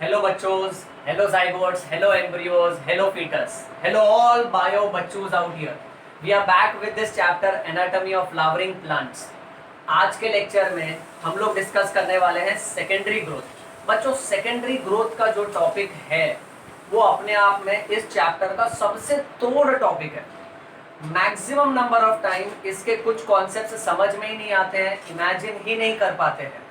Hello bachos, hello zygotes, hello embryos, hello fetus, hello all bio bachos out here. We are back with this chapter anatomy of flowering plants. आज के lecture में हम लोग discuss करने वाले हैं secondary growth. बच्चों secondary growth का जो टॉपिक है वो अपने आप में इस चैप्टर का सबसे तोड़ टॉपिक है। मैक्सिमम नंबर ऑफ टाइम इसके कुछ कॉन्सेप्ट समझ में ही नहीं आते हैं, इमेजिन ही नहीं कर पाते हैं।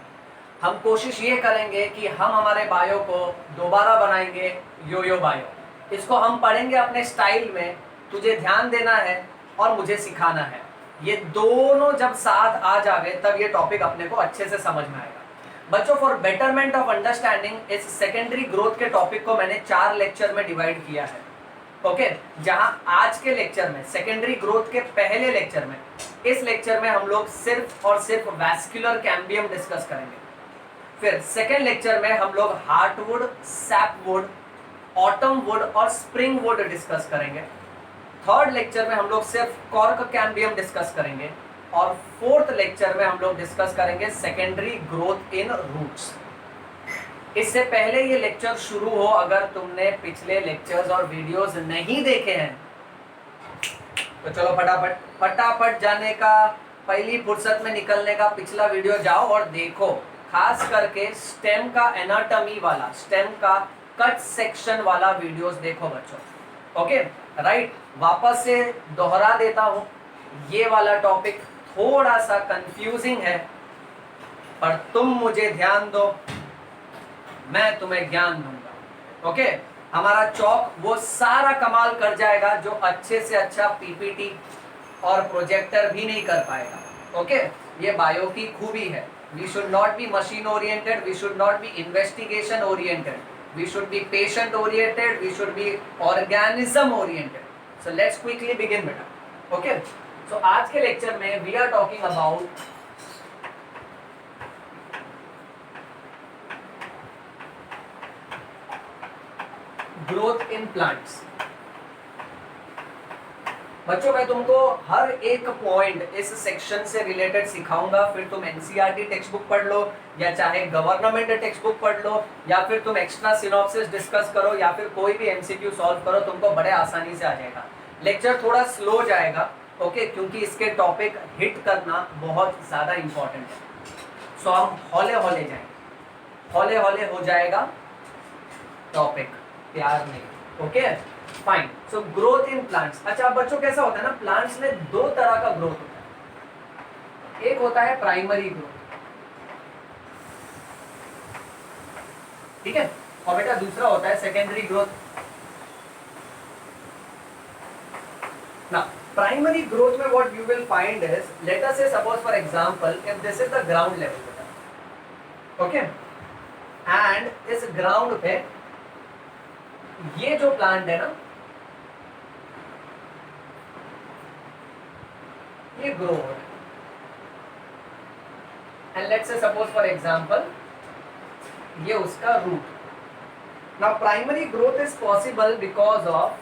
हम कोशिश ये करेंगे कि हम हमारे बायो को दोबारा बनाएंगे, यो बायो। इसको हम पढ़ेंगे अपने स्टाइल में, तुझे ध्यान देना है और मुझे सिखाना है। ये दोनों जब साथ आ जावे तब ये टॉपिक अपने को अच्छे से समझ में आएगा। बच्चों फॉर बेटरमेंट ऑफ अंडरस्टैंडिंग इस सेकेंडरी ग्रोथ के टॉपिक को मैंने 4 लेक्चर में डिवाइड किया है। ओके, जहां आज के लेक्चर में सेकेंडरी ग्रोथ के पहले लेक्चर में, इस लेक्चर में हम लोग सिर्फ और सिर्फ वैस्कुलर कैम्बियम डिस्कस करेंगे। फिर सेकेंड लेक्चर में हम लोग हार्टवुड, सैपवुड, ऑटम वुड और स्प्रिंग वुड डिस्कस करेंगे। थर्ड लेक्चर में हम लोग सिर्फ कॉर्क कैम्बियम डिस्कस करेंगे और फोर्थ लेक्चर में हम लोग डिस्कस करेंगे सेकेंडरी ग्रोथ इन रूट्स। इससे पहले ये लेक्चर शुरू हो, अगर तुमने पिछले लेक्चर्स और वीडियोस नहीं देखे हैं तो चलो फटाफट जाने का, पहली फुर्सत में निकलने का पिछला वीडियो जाओ और देखो। खास करके स्टेम का एनाटॉमी वाला, स्टेम का कट सेक्शन वाला वीडियोस देखो बच्चों। ओके राइट, वापस से दोहरा देता हूं, ये वाला टॉपिक थोड़ा सा कंफ्यूजिंग है, पर तुम मुझे ध्यान दो, मैं तुम्हें ज्ञान दूंगा। ओके, हमारा चौक वो सारा कमाल कर जाएगा जो अच्छे से अच्छा पीपीटी और प्रोजेक्टर भी नहीं कर पाएगा। ओके, ये बायो की खूबी है। We should not be machine oriented, we should not be investigation oriented, we should be patient oriented, we should be organism oriented. So let's quickly begin beta. Okay, so आज के lecture में we are talking about growth in plants. बच्चों मैं तुमको हर एक point इस section से related सिखाऊंगा, फिर तुम एनसीईआरटी टेक्स्ट बुक पढ़ लो या चाहे गवर्नमेंट टेक्स्ट बुक पढ़ लो या फिर तुम एक्स्ट्रा सिनॉप्सिस डिस्कस करो या फिर कोई भी एमसीक्यू सॉल्व करो, तुमको बड़े आसानी से आ जाएगा। लेक्चर थोड़ा स्लो जाएगा, ओके, क्योंकि इसके टॉपिक हिट करना बहुत ज़्यादा इंपॉर्टेंट है। सो हम हौले हौले जाएंगे, हौले हौले हो जाएगा टॉपिक, प्यार नहीं। Okay fine, so growth in plants. अच्छा बच्चों कैसा होता है ना, प्लांट्स में 2 तरह का ग्रोथ होता है। एक होता है प्राइमरी ग्रोथ, ठीक है, और बेटा दूसरा होता है सेकेंडरी ग्रोथ। ना प्राइमरी ग्रोथ में what you will find is, let us say suppose for example if this is the ground level बेटा, ओके, एंड इस ग्राउंड पे ये जो प्लांट है ना ये ग्रो हो रहा है, and let's say suppose for example ये उसका root. Now primary growth is possible because of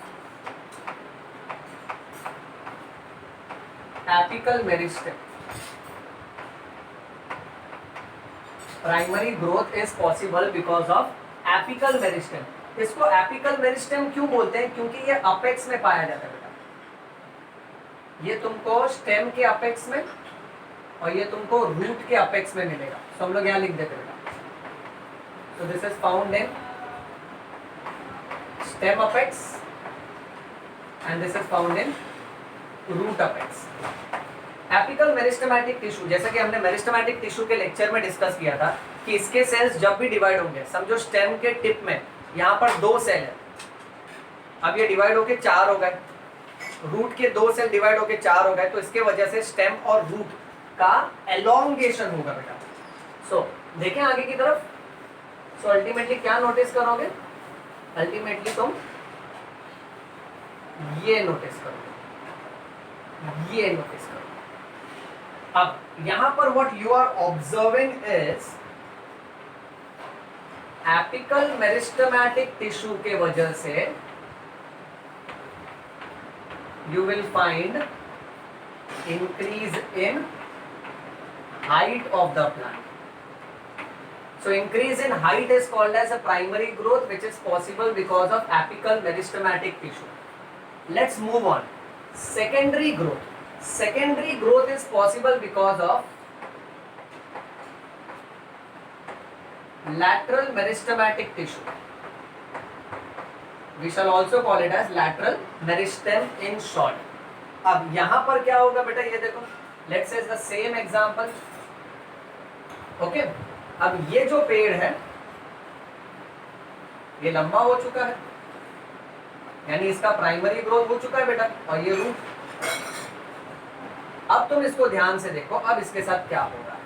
apical meristem. Primary growth is possible because of apical meristem. इसको एपिकल मेरिस्टेम क्यों बोलते हैं, क्योंकि ये अपेक्स में पाया जाता है बेटा। ये तुमको स्टेम के अपेक्स में और ये तुमको रूट के अपेक्स में मिलेगा। तो हम लोग यहाँ लिख देते बेटा, so this is found in stem apex and this is found in root apex. Apical meristematic tissue, जैसा कि हमने मेरिस्टेमेटिक टिश्यू के लेक्चर में डिस्कस किया था कि इसके सेल्स जब भी डिवाइड होंगे, समझो स्टेम के टिप में यहाँ पर 2 सेल है, अब ये डिवाइड होके 4 हो गए, रूट के 2 सेल डिवाइड होके 4 हो गए, तो इसके वजह से स्टेम और रूट का एलोंगेशन होगा बेटा। सो देखें आगे की तरफ, सो अल्टीमेटली क्या नोटिस करोगे, अल्टीमेटली तुम ये नोटिस करोगे, ये नोटिस करोगे। अब यहां पर what you are observing is apical meristematic tissue के वजह से you will find increase in height of the plant. So increase in height is called as a primary growth, which is possible because of apical meristematic tissue. Let's move on. Secondary growth. Secondary growth is possible because of lateral meristematic tissue. We shall also call it as lateral meristem in short. अब यहां पर क्या होगा बेटा, ये देखो, let's say the same example. Okay, अब ये जो पेड़ है ये लंबा हो चुका है, यानी इसका प्राइमरी ग्रोथ हो चुका है बेटा, और ये रूट. अब तुम इसको ध्यान से देखो, अब इसके साथ क्या हो रहा है,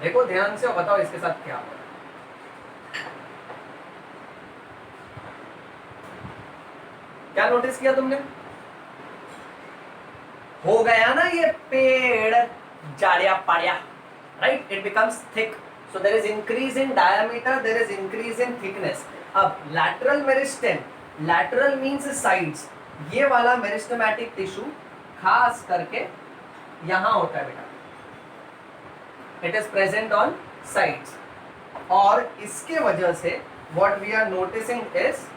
देखो ध्यान से और बताओ इसके साथ क्या हो रहा है. क्या नोटिस किया तुमने? हो गया ना ये पेड़ जाड़िया पाड़िया, right? It becomes thick. So there is increase in diameter, there is increase in thickness. अब lateral meristem, lateral means sides, ये वाला मेरिस्टेमेटिक टिश्यू खास करके यहां होता है बेटा. It is present on sides, और इसके वजह से what we are noticing is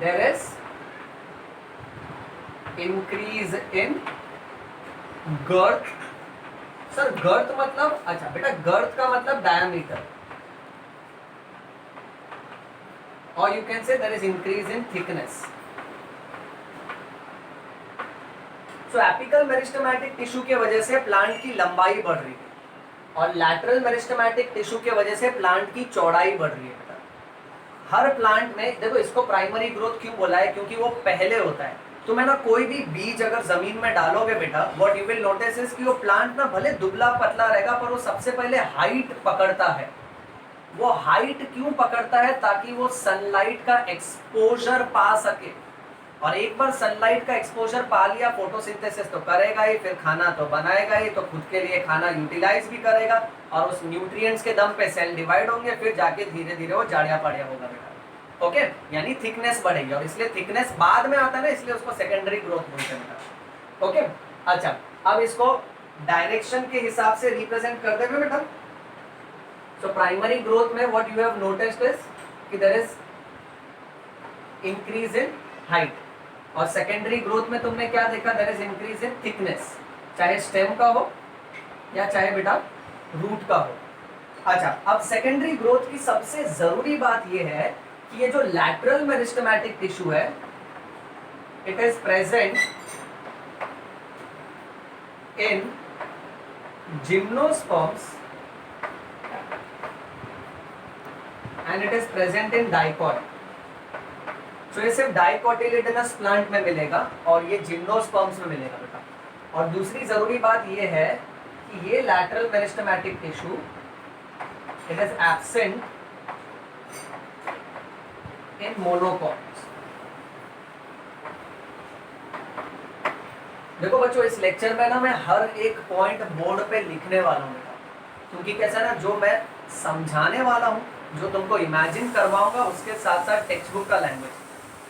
there is increase in girth. Sir girth मतलब, अच्छा बेटा, गर्थ का मतलब डायमीटर, और you can say there is increase in thickness. So apical meristematic tissue के वजह से प्लांट की लंबाई बढ़ रही है, और लैटरल मेरिस्टेमेटिक टिश्यू के वजह से प्लांट की चौड़ाई बढ़ रही है. हर प्लांट में देखो, इसको प्राइमरी ग्रोथ क्यों बोला है, क्योंकि वो पहले होता है. तुम है ना कोई भी बीज अगर जमीन में डालोगे बेटा, what you will notice is कि वो प्लांट ना भले दुबला पतला रहेगा, पर वो सबसे पहले हाइट पकड़ता है. वो हाइट क्यों पकड़ता है? ताकि वो सनलाइट का एक्सपोजर पा सके, और एक बार सनलाइट का एक्सपोजर पा लिया, फोटोसिंथेसिस तो करेगा ही, फिर खाना तो बनाएगा ही, तो खुद के लिए खाना यूटिलाइज भी करेगा, और उस न्यूट्रिएंट्स के दम पे सेल डिवाइड होंगे, फिर जाके धीरे धीरे वो जाड़िया पाड़िया होगा बेटा. ओके, यानी थिकनेस बढ़ेगी, और इसलिए थिकनेस बाद में आता है ना, इसलिए उसको सेकेंडरी ग्रोथ बोलते हैं बेटा. ओके, अच्छा, अब इसको डायरेक्शन के हिसाब से रिप्रेजेंट कर देंगे बेटा. सो प्राइमरी ग्रोथ में what you have noticed is कि there is increase in height, और सेकेंडरी ग्रोथ में तुमने क्या देखा? There is increase in thickness, चाहे स्टेम का हो या चाहे बेटा रूट का हो. अच्छा, अब सेकेंडरी ग्रोथ की सबसे जरूरी बात यह है कि ये जो लैटरल मेरिस्टेमेटिक टिश्यू है, it is present in gymnosperms and it is present in dicot. तो ये सिर्फ डाइकोटिलेडनस प्लांट में मिलेगा, और ये जिम्नोस्पर्म्स में मिलेगा बेटा. और दूसरी जरूरी बात ये है कि ये lateral meristematic tissue it is absent in monocots. देखो बच्चों, इस लेक्चर में ना मैं हर एक पॉइंट बोर्ड पे लिखने वाला हूँ बेटा, क्योंकि कैसा ना, जो मैं समझाने वाला हूँ, जो तुमको इमेजिन करवाऊंगा, उसके साथ साथ टेक्स्ट बुक का लैंग्वेज.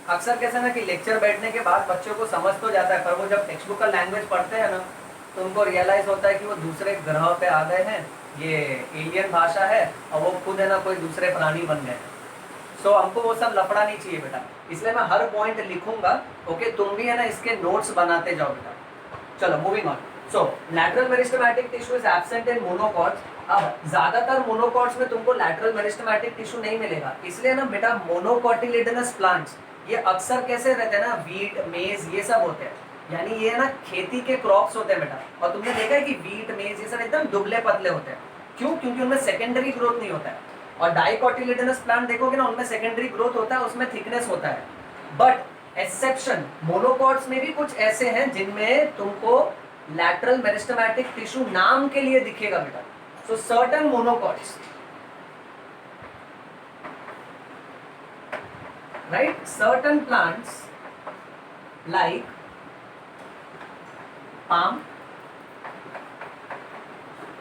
अक्सर कैसा ना कि लेक्चर बैठने के बाद बच्चों को समझ तो जाता है, पर वो जब टेक्स्ट बुक का लैंग्वेज पढ़ते हैं ना, तो उनको रियलाइज होता है कि वो दूसरे ग्रह पे आ गए हैं, ये एलियन भाषा है, और वो खुद है ना कोई दूसरे प्राणी बन गए. सो हमको वो सब लफड़ा नहीं चाहिए बेटा, इसलिए मैं हर पॉइंट लिखूंगा. ओके, तुम भी है ना इसके नोट्स बनाते जाओ बेटा. चलो moving on. So lateral meristematic tissue is absent in monocots. अब ज्यादातर मोनोकॉट्स में तुमको लैटरल मेरिस्टेमेटिक टिश्यू नहीं मिलेगा, इसलिए ना बेटा मोनोकॉटिलेडनस प्लांट्स ये अक्सर कैसे रहते हैं ना, वीट, मेज, ये सब होते हैं, यानी ये ना खेती के क्रॉप्स होते हैं बेटा. और तुमने देखा है कि वीट, मेज ये सब एकदम दुबले पतले होते हैं. क्यों? क्योंकि उनमें सेकेंडरी ग्रोथ नहीं होता है. और डाइकोटिलेडनस प्लांट देखोगे ना, उनमें सेकेंडरी ग्रोथ होता है, उसमें थिकनेस होता है. बट एक्सेप्शन मोनोकॉट्स में भी कुछ ऐसे हैं जिनमें तुमको लैटरल मेरिस्टेमेटिक टिश्यू नाम के लिए दिखेगा बेटा. सो certain monocots, right, certain plants like palm,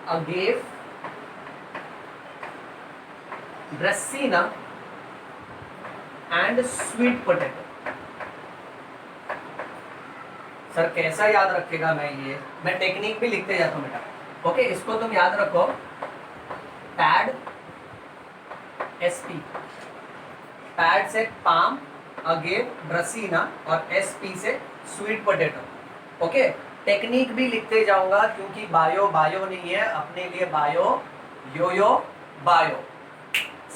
agave, dracaena and sweet potato. Sir कैसा याद रखेगा मैं टेक्निक भी लिखते जाता हूँ बेटा। ओके, इसको तुम याद रखो, पैड एसपी, पैड से पाम, अगेव ड्रेसिना, और एसपी से स्वीट पोटैटो। ओके, टेक्निक भी लिखते जाऊंगा क्योंकि बायो बायो नहीं है, अपने लिए बायो यो बायो,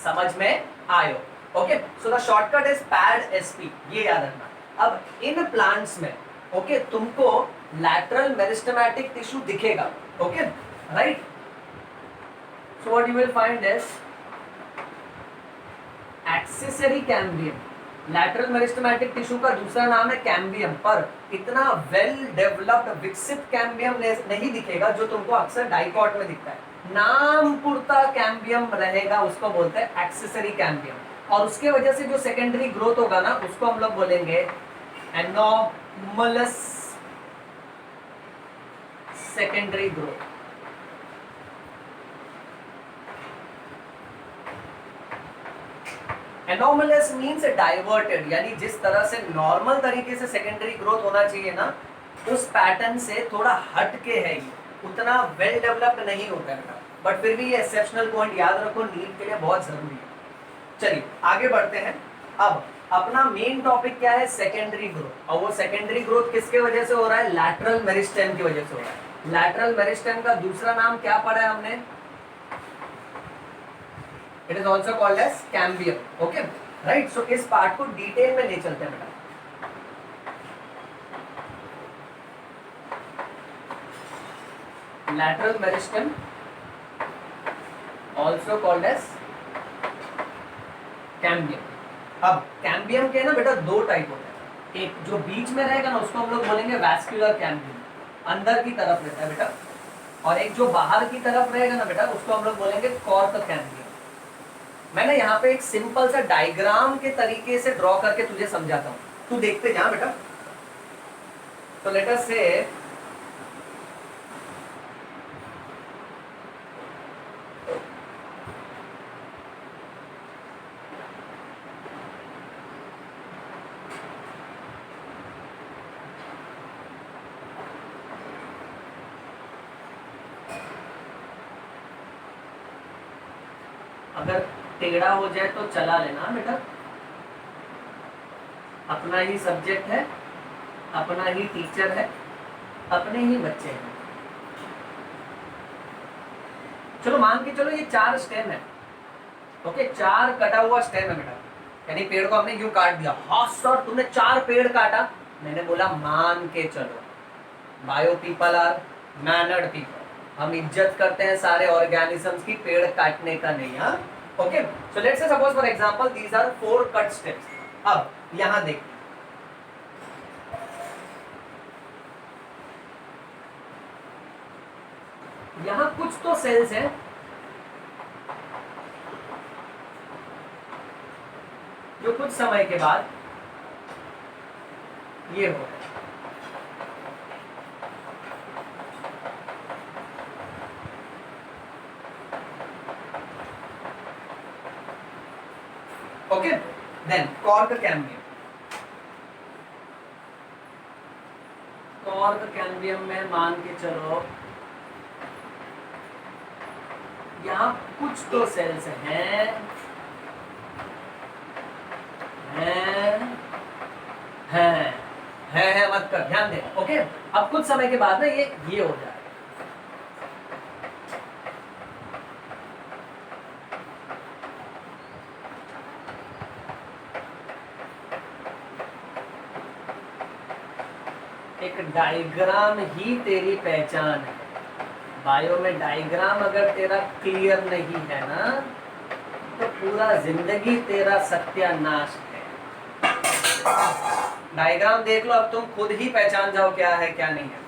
समझ में आयो। Okay, so the shortcut is pad SP, ये याद रखना। अब इन प्लांट्स में ओके तुमको लैटरल मेरिस्टेमेटिक टिश्यू दिखेगा। Okay right, so what you will find is accessory cambium. Lateral meristematic tissue का दूसरा नाम है कैम्बियम, पर इतना वेल डेवलप्ड विकसित कैम्बियम नहीं दिखेगा जो तुमको अक्सर डाइकॉट में दिखता है। नाम पुरता कैम्बियम रहेगा, उसको बोलते हैं एक्सेसरी कैम्बियम। और उसके वजह से जो सेकेंडरी ग्रोथ होगा ना, उसको हम लोग बोलेंगे anomalous secondary growth. Anomalous means diverted, यानी जिस तरह से नॉर्मल तरीके से सेकेंडरी ग्रोथ होना चाहिए ना, उस पैटर्न से थोड़ा हट के है, ये उतना वेल डेवलप्ड नहीं होता है, बट फिर भी ये एक्सेप्शनल पॉइंट याद रखो, नीट के लिए बहुत जरूरी है। चलिए आगे बढ़ते हैं। अब अपना मेन टॉपिक क्या है, सेकेंडरी ग्रोथ। और वो सेकेंडरी ग्रोथ किसके वजह से हो रहा है, लैटरल मेरिस्टेम की वजह से हो रहा है। लैटरल मेरिस्टेम का दूसरा नाम क्या पढ़ा है हमने, it is also called as cambium. Okay right, so इस पार्ट को डिटेल में ले चलते हैं बेटा। Lateral meristem also called as cambium. अब कैम्बियम के ना बेटा दो टाइप होते हैं, एक जो बीच में रहेगा ना उसको हम लोग बोलेंगे वैस्कुलर कैम्बियम, अंदर की तरफ रहता है बेटा, और एक जो बाहर की तरफ रहेगा ना बेटा उसको हम लोग बोलेंगे कॉर्क कैम्बियम। मैंने यहाँ पे एक सिंपल सा डायग्राम के तरीके से ड्रॉ करके तुझे समझाता हूँ, तू देखते जा बेटा। तो लेट अस से अगर टेढ़ा हो जाए तो चला लेना बेटा, अपना ही सब्जेक्ट है, अपना ही टीचर है, अपने ही बच्चे हैं। चलो मान के चलो ये 4 स्टेम है। ओके, 4 कटा हुआ स्टेम है बेटा, यानी पेड़ को हमने यूं काट दिया। हाँ सर तुमने 4 पेड़ काटा, मैंने बोला मान के चलो, bio people are mannered people, हम इज्जत करते हैं सारे ऑर्गेनिजम्स की, पेड़ काटने का नहीं। हाँ okay, so let's say suppose for example these are 4 cut steps. अब यहां देख, यहां कुछ तो सेल्स हैं जो कुछ समय के बाद ये हो गए। Okay then cork cambium. Cork cambium में मान के चलो यहाँ कुछ तो सेल्स हैं हैं मत कर, ध्यान दे। ओके, अब कुछ समय के बाद ना ये हो जाए। एक डायग्राम ही तेरी पहचान है। बायो में डायग्राम अगर तेरा क्लियर नहीं है ना तो पूरा जिंदगी तेरा सत्यानाश है। डायग्राम देख लो, अब तुम खुद ही पहचान जाओ क्या है क्या नहीं है।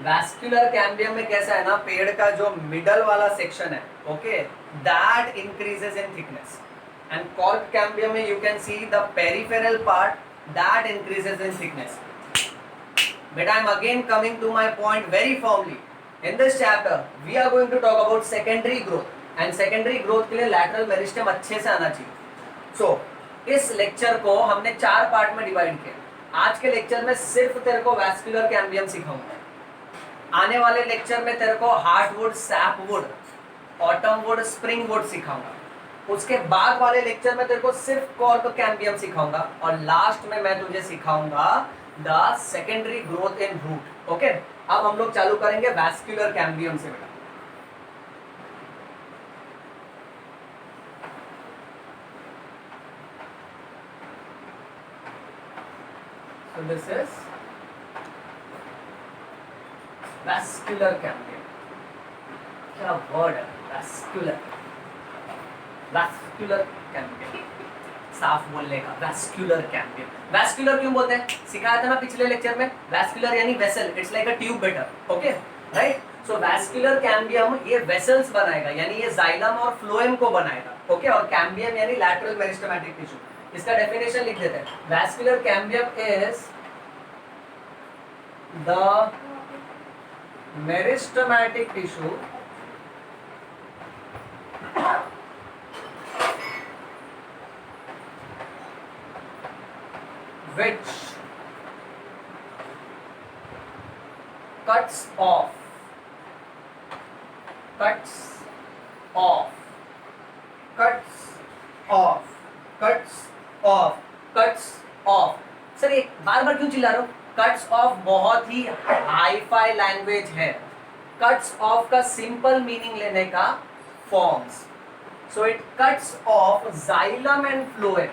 वैस्कुलर कैम्बियम में कैसा है ना, पेड़ का जो मिडल वाला सेक्शन है okay that increases in thickness, and cork cambium में you can see the peripheral part that increases in thickness. But I am again coming to my point very firmly. In this chapter, we are going to talk about secondary growth, and secondary growth के लिए lateral meristem अच्छे से आना चाहिए। So, इस lecture को हमने 4 part में डिवाइड किया। आज के लेक्चर में सिर्फ तेरे को वैस्कुलर कैम्बियम सिखाऊंगा। आने वाले लेक्चर में तेरे को hardwood, sapwood, autumn would, spring would सिखाऊंगा। उसके बाद वाले लेक्चर में तेरे को सिर्फ कॉर्क कैम्बियम सिखाऊंगा और लास्ट में मैं तुझे सिखाऊंगा the secondary growth in root. Okay, अब हम लोग चालू करेंगे वैस्कुलर कैम्बियम से बेटा। So this is vascular cambium। क्या वर्ड है वैस्कुलर, वैस्कुलर कैम्बियम, साफ बोलने का वैस्कुलर कैम्बियम। वैस्कुलर क्यों बोलते हैं, सिखाया था ना पिछले लेक्चर में। वैस्कुलर यानी vessel, it's like a tube better. Okay right, so vascular cambium ये वेसल्स बनाएगा, यानी ये जाइलम और फ्लोएम को बनाएगा। ओके, और कैम्बियम यानी लैटरल मेरिस्टेमेटिक टिश्यू। इसका डेफिनेशन लिख देते हैं। Vascular cambium is the meristematic tissue which cuts off sir ये बार बार क्यों चिल्ला रहे हो? कट्स ऑफ बहुत ही हाईफाई लैंग्वेज है। कट्स ऑफ का सिंपल मीनिंग लेने का forms. So it cuts of xylem and phloem.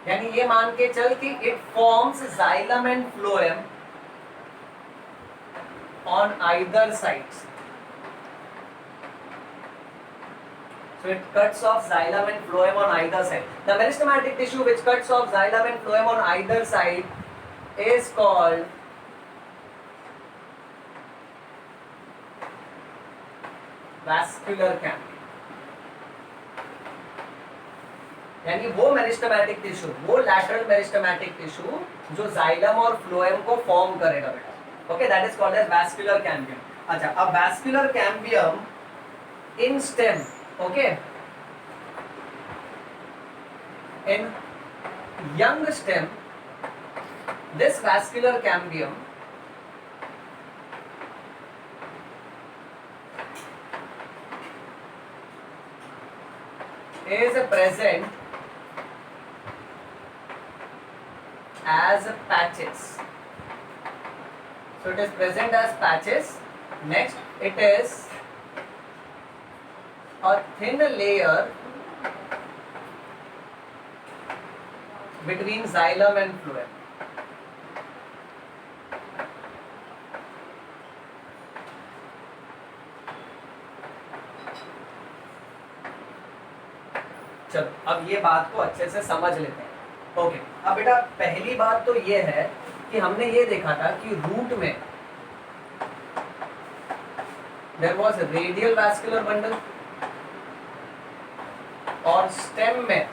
यानी ये मान के चल कि it forms xylem and phloem on either sides. So it cuts off xylem and phloem on either side. The meristematic tissue which cuts off xylem and phloem on either side is called vascular cambium। यानी वो meristematic tissue, वो lateral meristematic tissue जो xylem और phloem को form करेगा बेटा। Okay, that is called as vascular cambium. अच्छा, अब vascular cambium in stem, okay, in young stem this vascular cambium is present as patches. So it is present as patches. Next it is a thin layer between xylem and phloem। चलो अब ये बात को अच्छे से समझ लेते हैं। ओके, अब बेटा पहली बात तो ये है कि हमने ये देखा था कि रूट में there was a radial vascular bundle और स्टेम में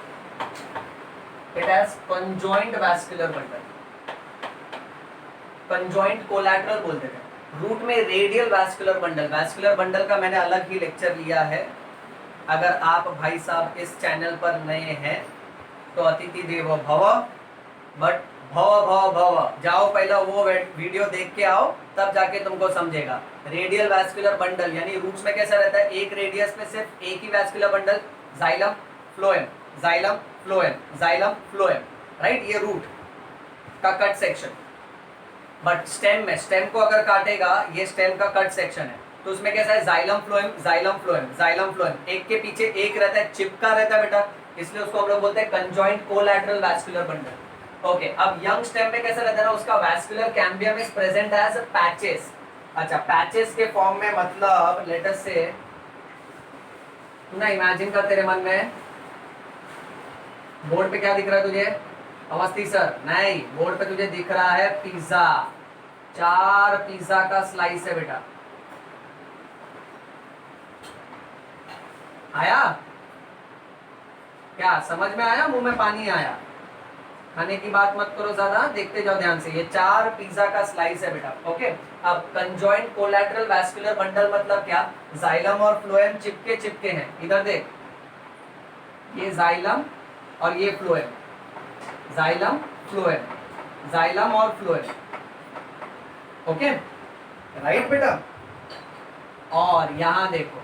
it has conjoint vascular bundle, conjoint collateral बोलते थे। रूट में radial vascular bundle. Vascular bundle का मैंने अलग ही लेक्चर लिया है। अगर आप भाई साहब इस चैनल पर नए हैं तो अतिथि देवो भव, बट भव भव भव जाओ, पहला वो वीडियो देख के आओ, तब जाके तुमको समझेगा। रेडियल वैस्कुलर बंडल यानी रूट्स में कैसा रहता है, एक रेडियस पे सिर्फ एक ही vascular bundle, xylem phloem, xylem phloem, xylem phloem, right, ये रूट का कट सेक्शन। बट स्टेम में, स्टेम को अगर काटेगा, ये स्टेम का कट सेक्शन है, तो उसमें कैसा है, xylem phloem, xylem phloem, xylem phloem, एक के पीछे एक रहता है, चिपका रहता है बेटा, इसलिए उसको हम लोग बोलते हैं conjoint collateral vascular bundle. Okay, अब यंग स्टेम में कैसा रहता है ना, उसका vascular cambium is present as patches. अच्छा, पैचेस के फॉर्म में मतलब लेट अस से, तू ना इमेजिन कर तेरे मन में, बोर्ड पे क्या दिख रहा है तुझे, अवस्थी सर? नहीं, बोर्ड पे तुझे दिख रहा है पिज्जा, 4 पिज्जा का स्लाइस है बेटा। आया क्या, समझ में आया, मुंह में पानी आया? खाने की बात मत करो ज्यादा, देखते जाओ ध्यान से। ये 4 पिज्जा का स्लाइस है बेटा। ओके, अब कंजॉइंट कोलैटरल वैस्कुलर बंडल मतलब क्या, जाइलम और फ्लोएम चिपके चिपके हैं। इधर देख, ये जाइलम और ये फ्लोएम, जाइलम फ्लोएम, जाइलम और फ्लोएम, ओके राइट बेटा। और यहां देखो,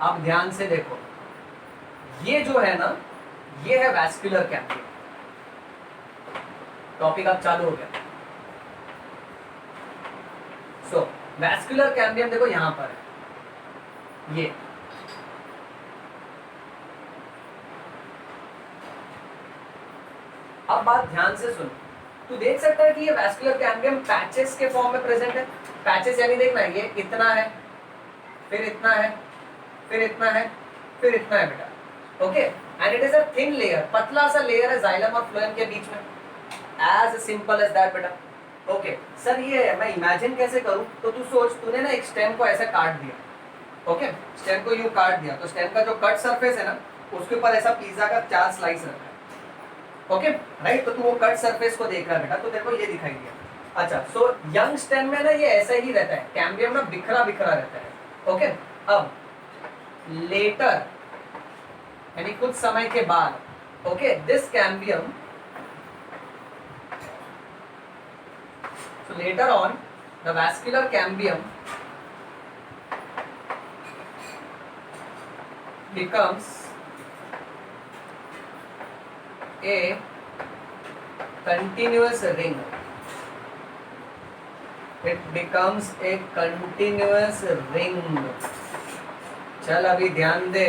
अब ध्यान से देखो, ये जो है ना, ये है वैस्कुलर कैम्बियम। टॉपिक अब चालू हो गया। सो वैस्कुलर कैम्बियम देखो यहां पर है, ये अब बात ध्यान से सुन। तू देख सकता है कि ये वैस्कुलर कैम्बियम पैचेस के फॉर्म में प्रेजेंट है। पैचेस यानी देखना, ये इतना है, फिर इतना है, फिर इतना है, फिर इतना है बेटा, okay. And it is a thin layer, पतला सा लेयर है जाइलम और फ्लोएम के बीच में, एज सिंपल एज दैट बेटा, ओके। सर ये मैं इमेजिन कैसे करूं? तो तू सोच, तूने ना एक स्टेम को ऐसे काट दिया, ओके, स्टेम को यूं काट दिया, तो स्टेम का जो कट सरफेस है ना, उसके ऊपर ऐसा पिज्जा का 4 स्लाइस रखा है, ओके राइट। तो तू वो कट सरफेस को देख रहा है बेटा, तो तेरे को ये दिखाई दिया। अच्छा, सो यंग स्टेम में ना ये ऐसा ही रहता है, कैम्बियम ना बिखरा बिखरा रहता है, ओके। अब लेटर यानी कुछ समय के बाद, okay, this cambium, so later on the vascular cambium becomes a continuous ring, it becomes a continuous ring। चल अभी ध्यान दे,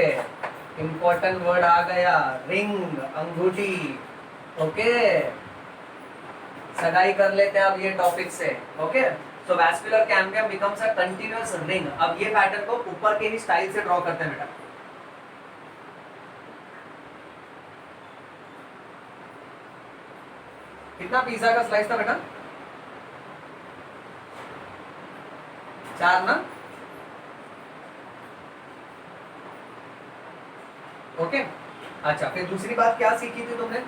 इंपॉर्टेंट वर्ड आ गया, रिंग, अंगूठी, ओके। सगाई कर लेते हैं अब ये टॉपिक से, okay. So vascular cambium becomes a continuous ring. अब ये पैटर्न को ऊपर के ही स्टाइल से ड्रॉ करते हैं बेटा। कितना पिज्जा का स्लाइस था बेटा? 4 ना, ओके। अच्छा, फिर दूसरी बात क्या सीखी थी तुमने?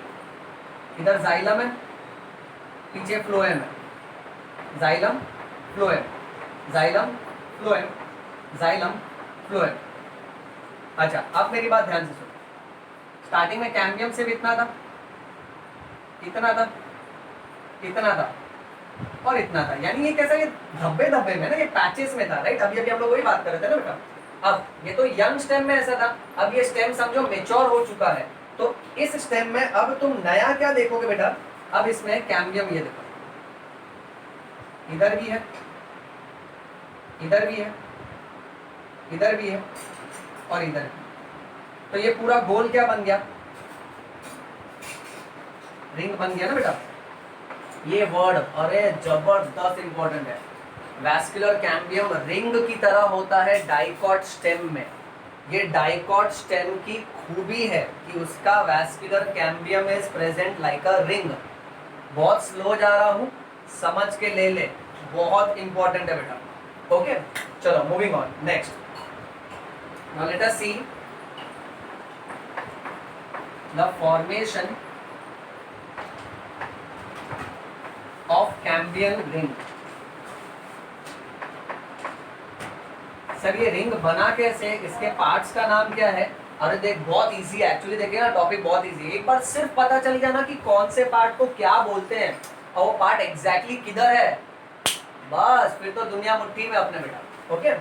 इधर जाइलम है, पीछे फ्लोएम है, xylem phloem, xylem phloem, xylem phloem. अच्छा, अब मेरी बात ध्यान से सुनो। स्टार्टिंग में कैम्बियम सिर्फ इतना था, इतना था, इतना था और इतना था, यानी ये कैसा, ये धब्बे धब्बे में ना, ये पैचेस में था, राइट। अभी अभी हम लोग वही बात कर रहे थे ना बेटा। अब ये तो यंग स्टेम में ऐसा था, अब ये स्टेम समझो मेच्योर हो चुका है, तो इस स्टेम में अब तुम नया क्या देखोगे बेटा? अब इसमें कैम्बियम, ये देखो, इधर भी है, इधर भी है, इधर भी है और इधर भी। तो ये पूरा गोल क्या बन गया? रिंग बन गया ना बेटा। ये वर्ड अरे जबरदस्त इंपॉर्टेंट है। वैस्कुलर कैम्बियम रिंग की तरह होता है डाइकॉट स्टेम में। ये डाइकॉट स्टेम की खूबी है कि उसका vascular cambium is present like a ring. बहुत स्लो जा रहा हूं, समझ के ले ले, बहुत इंपॉर्टेंट है बेटा, ओके। चलो moving on, next. Now let us see the formation of cambium ring. Sir ये रिंग बना कैसे, इसके पार्ट्स का नाम क्या है? अरे देख, बहुत इजी है एक्चुअली, देखिए ना टॉपिक बहुत इजी है। एक बार सिर्फ पता चल गया ना कि कौन से पार्ट को क्या बोलते हैं और वो पार्ट एग्जैक्टली किधर है, बस फिर तो दुनिया मुट्ठी में अपने बेटा, okay.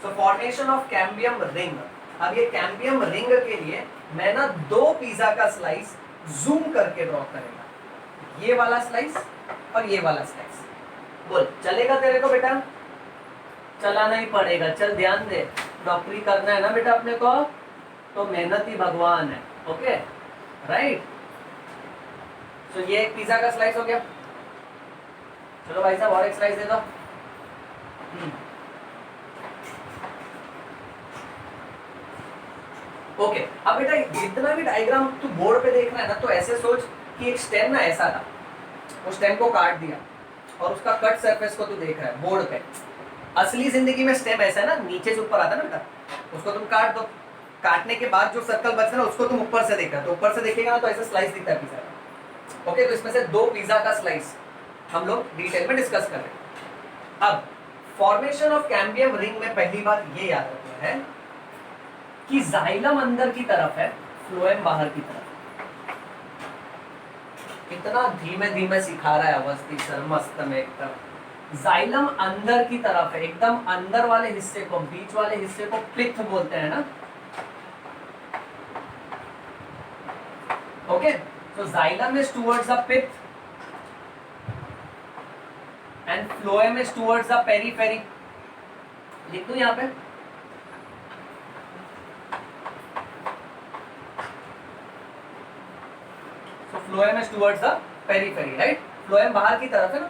So formation of cambium ring. अब ये कैम्बियम रिंग के लिए मैं ना 2 पिज्जा का स्लाइस जूम करके ड्रॉ करेगा, ये वाला स्लाइस और ये वाला स्लाइस। बोल चलेगा तेरे को बेटा? चलाना ही पड़ेगा, चल ध्यान दे, नौकरी करना है ना बेटा अपने को, तो मेहनत ही भगवान है, ओके राइट। सो ये एक पिज्जा का स्लाइस हो गया। चलो भाई साहब और एक स्लाइस दे दो। ओके, अब बेटा जितना भी डायग्राम तू बोर्ड पे देख रहा है ना, तो ऐसे सोच कि एक स्टेम ना ऐसा था, उस स्टेम को काट दिया और उसका कट सरफेस को तू देख रहा है बोर्ड पे। असली जिंदगी में स्टेम ऐसा है ना, नीचे से ऊपर आता है ना बेटा, उसको तुम काट दो, काटने के बाद जो सर्कल बचता है ना, उसको तुम ऊपर से देख रहा है, तो ऊपर से देखेगा ना तो ऐसा स्लाइस दिखता है पिज्जा का, ओके। तो इसमें से 2 पिज्जा का स्लाइस हम लोग डिटेल में डिस्कस कर रहे हैं। अब फॉर्मेशन ऑफ कैम्बियम रिंग में पहली बात ये याद रखना है कि जाइलम अंदर की तरफ है, फ्लोएम बाहर की तरफ। कितना धीमे धीमे सिखा रहा है अवस्थी सर, मस्त में एकदम। जाइलम अंदर की तरफ है, एकदम अंदर वाले हिस्से को, बीच वाले हिस्से को पित्त बोलते हैं ना। Okay, so xylem is towards the pith and phloem is towards the periphery. लिख दूं यहाँ पे? So phloem is towards the periphery, right? phloem बाहर की तरफ है ना।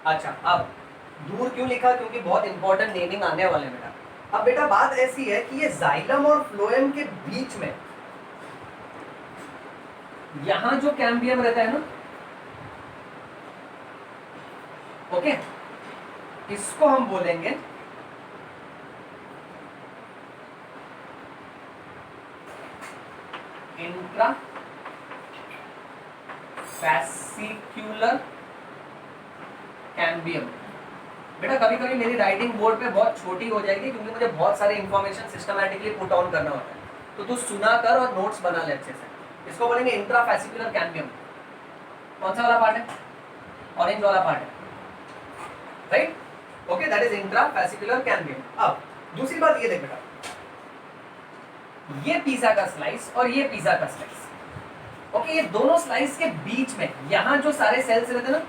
अच्छा, अब दूर क्यों लिखा? क्योंकि बहुत इंपॉर्टेंट नेमिंग आने वाले हैं बेटा। अब बेटा बात ऐसी है कि ये जाइलम और फ्लोएम के बीच में यहां जो कैम्बियम रहता है ना, ओके, इसको हम बोलेंगे इंट्रा फैसिक्यूलर कैम्बियम। बेटा कभी कभी मेरी राइटिंग बोर्ड पे बहुत छोटी हो जाएगी क्योंकि मुझे बहुत सारे इंफॉर्मेशन सिस्टमैटिकली पुट ऑन करना होता है, तो तू सुना कर और नोट्स बना ले अच्छे से। इसको बोलेंगे इंट्राफैसिकुलर कैम्बियम। कौन सा वाला पार्ट है? ऑरेंज वाला पार्ट है, right? Okay, that is intrafascicular cambium. अब दूसरी बात ये देख बेटा, ये पिज्जा का स्लाइस और ये पिज्जा का स्लाइस, ओके, ये दोनों स्लाइस के बीच में यहां जो सारे सेल्स रहते हैं ना,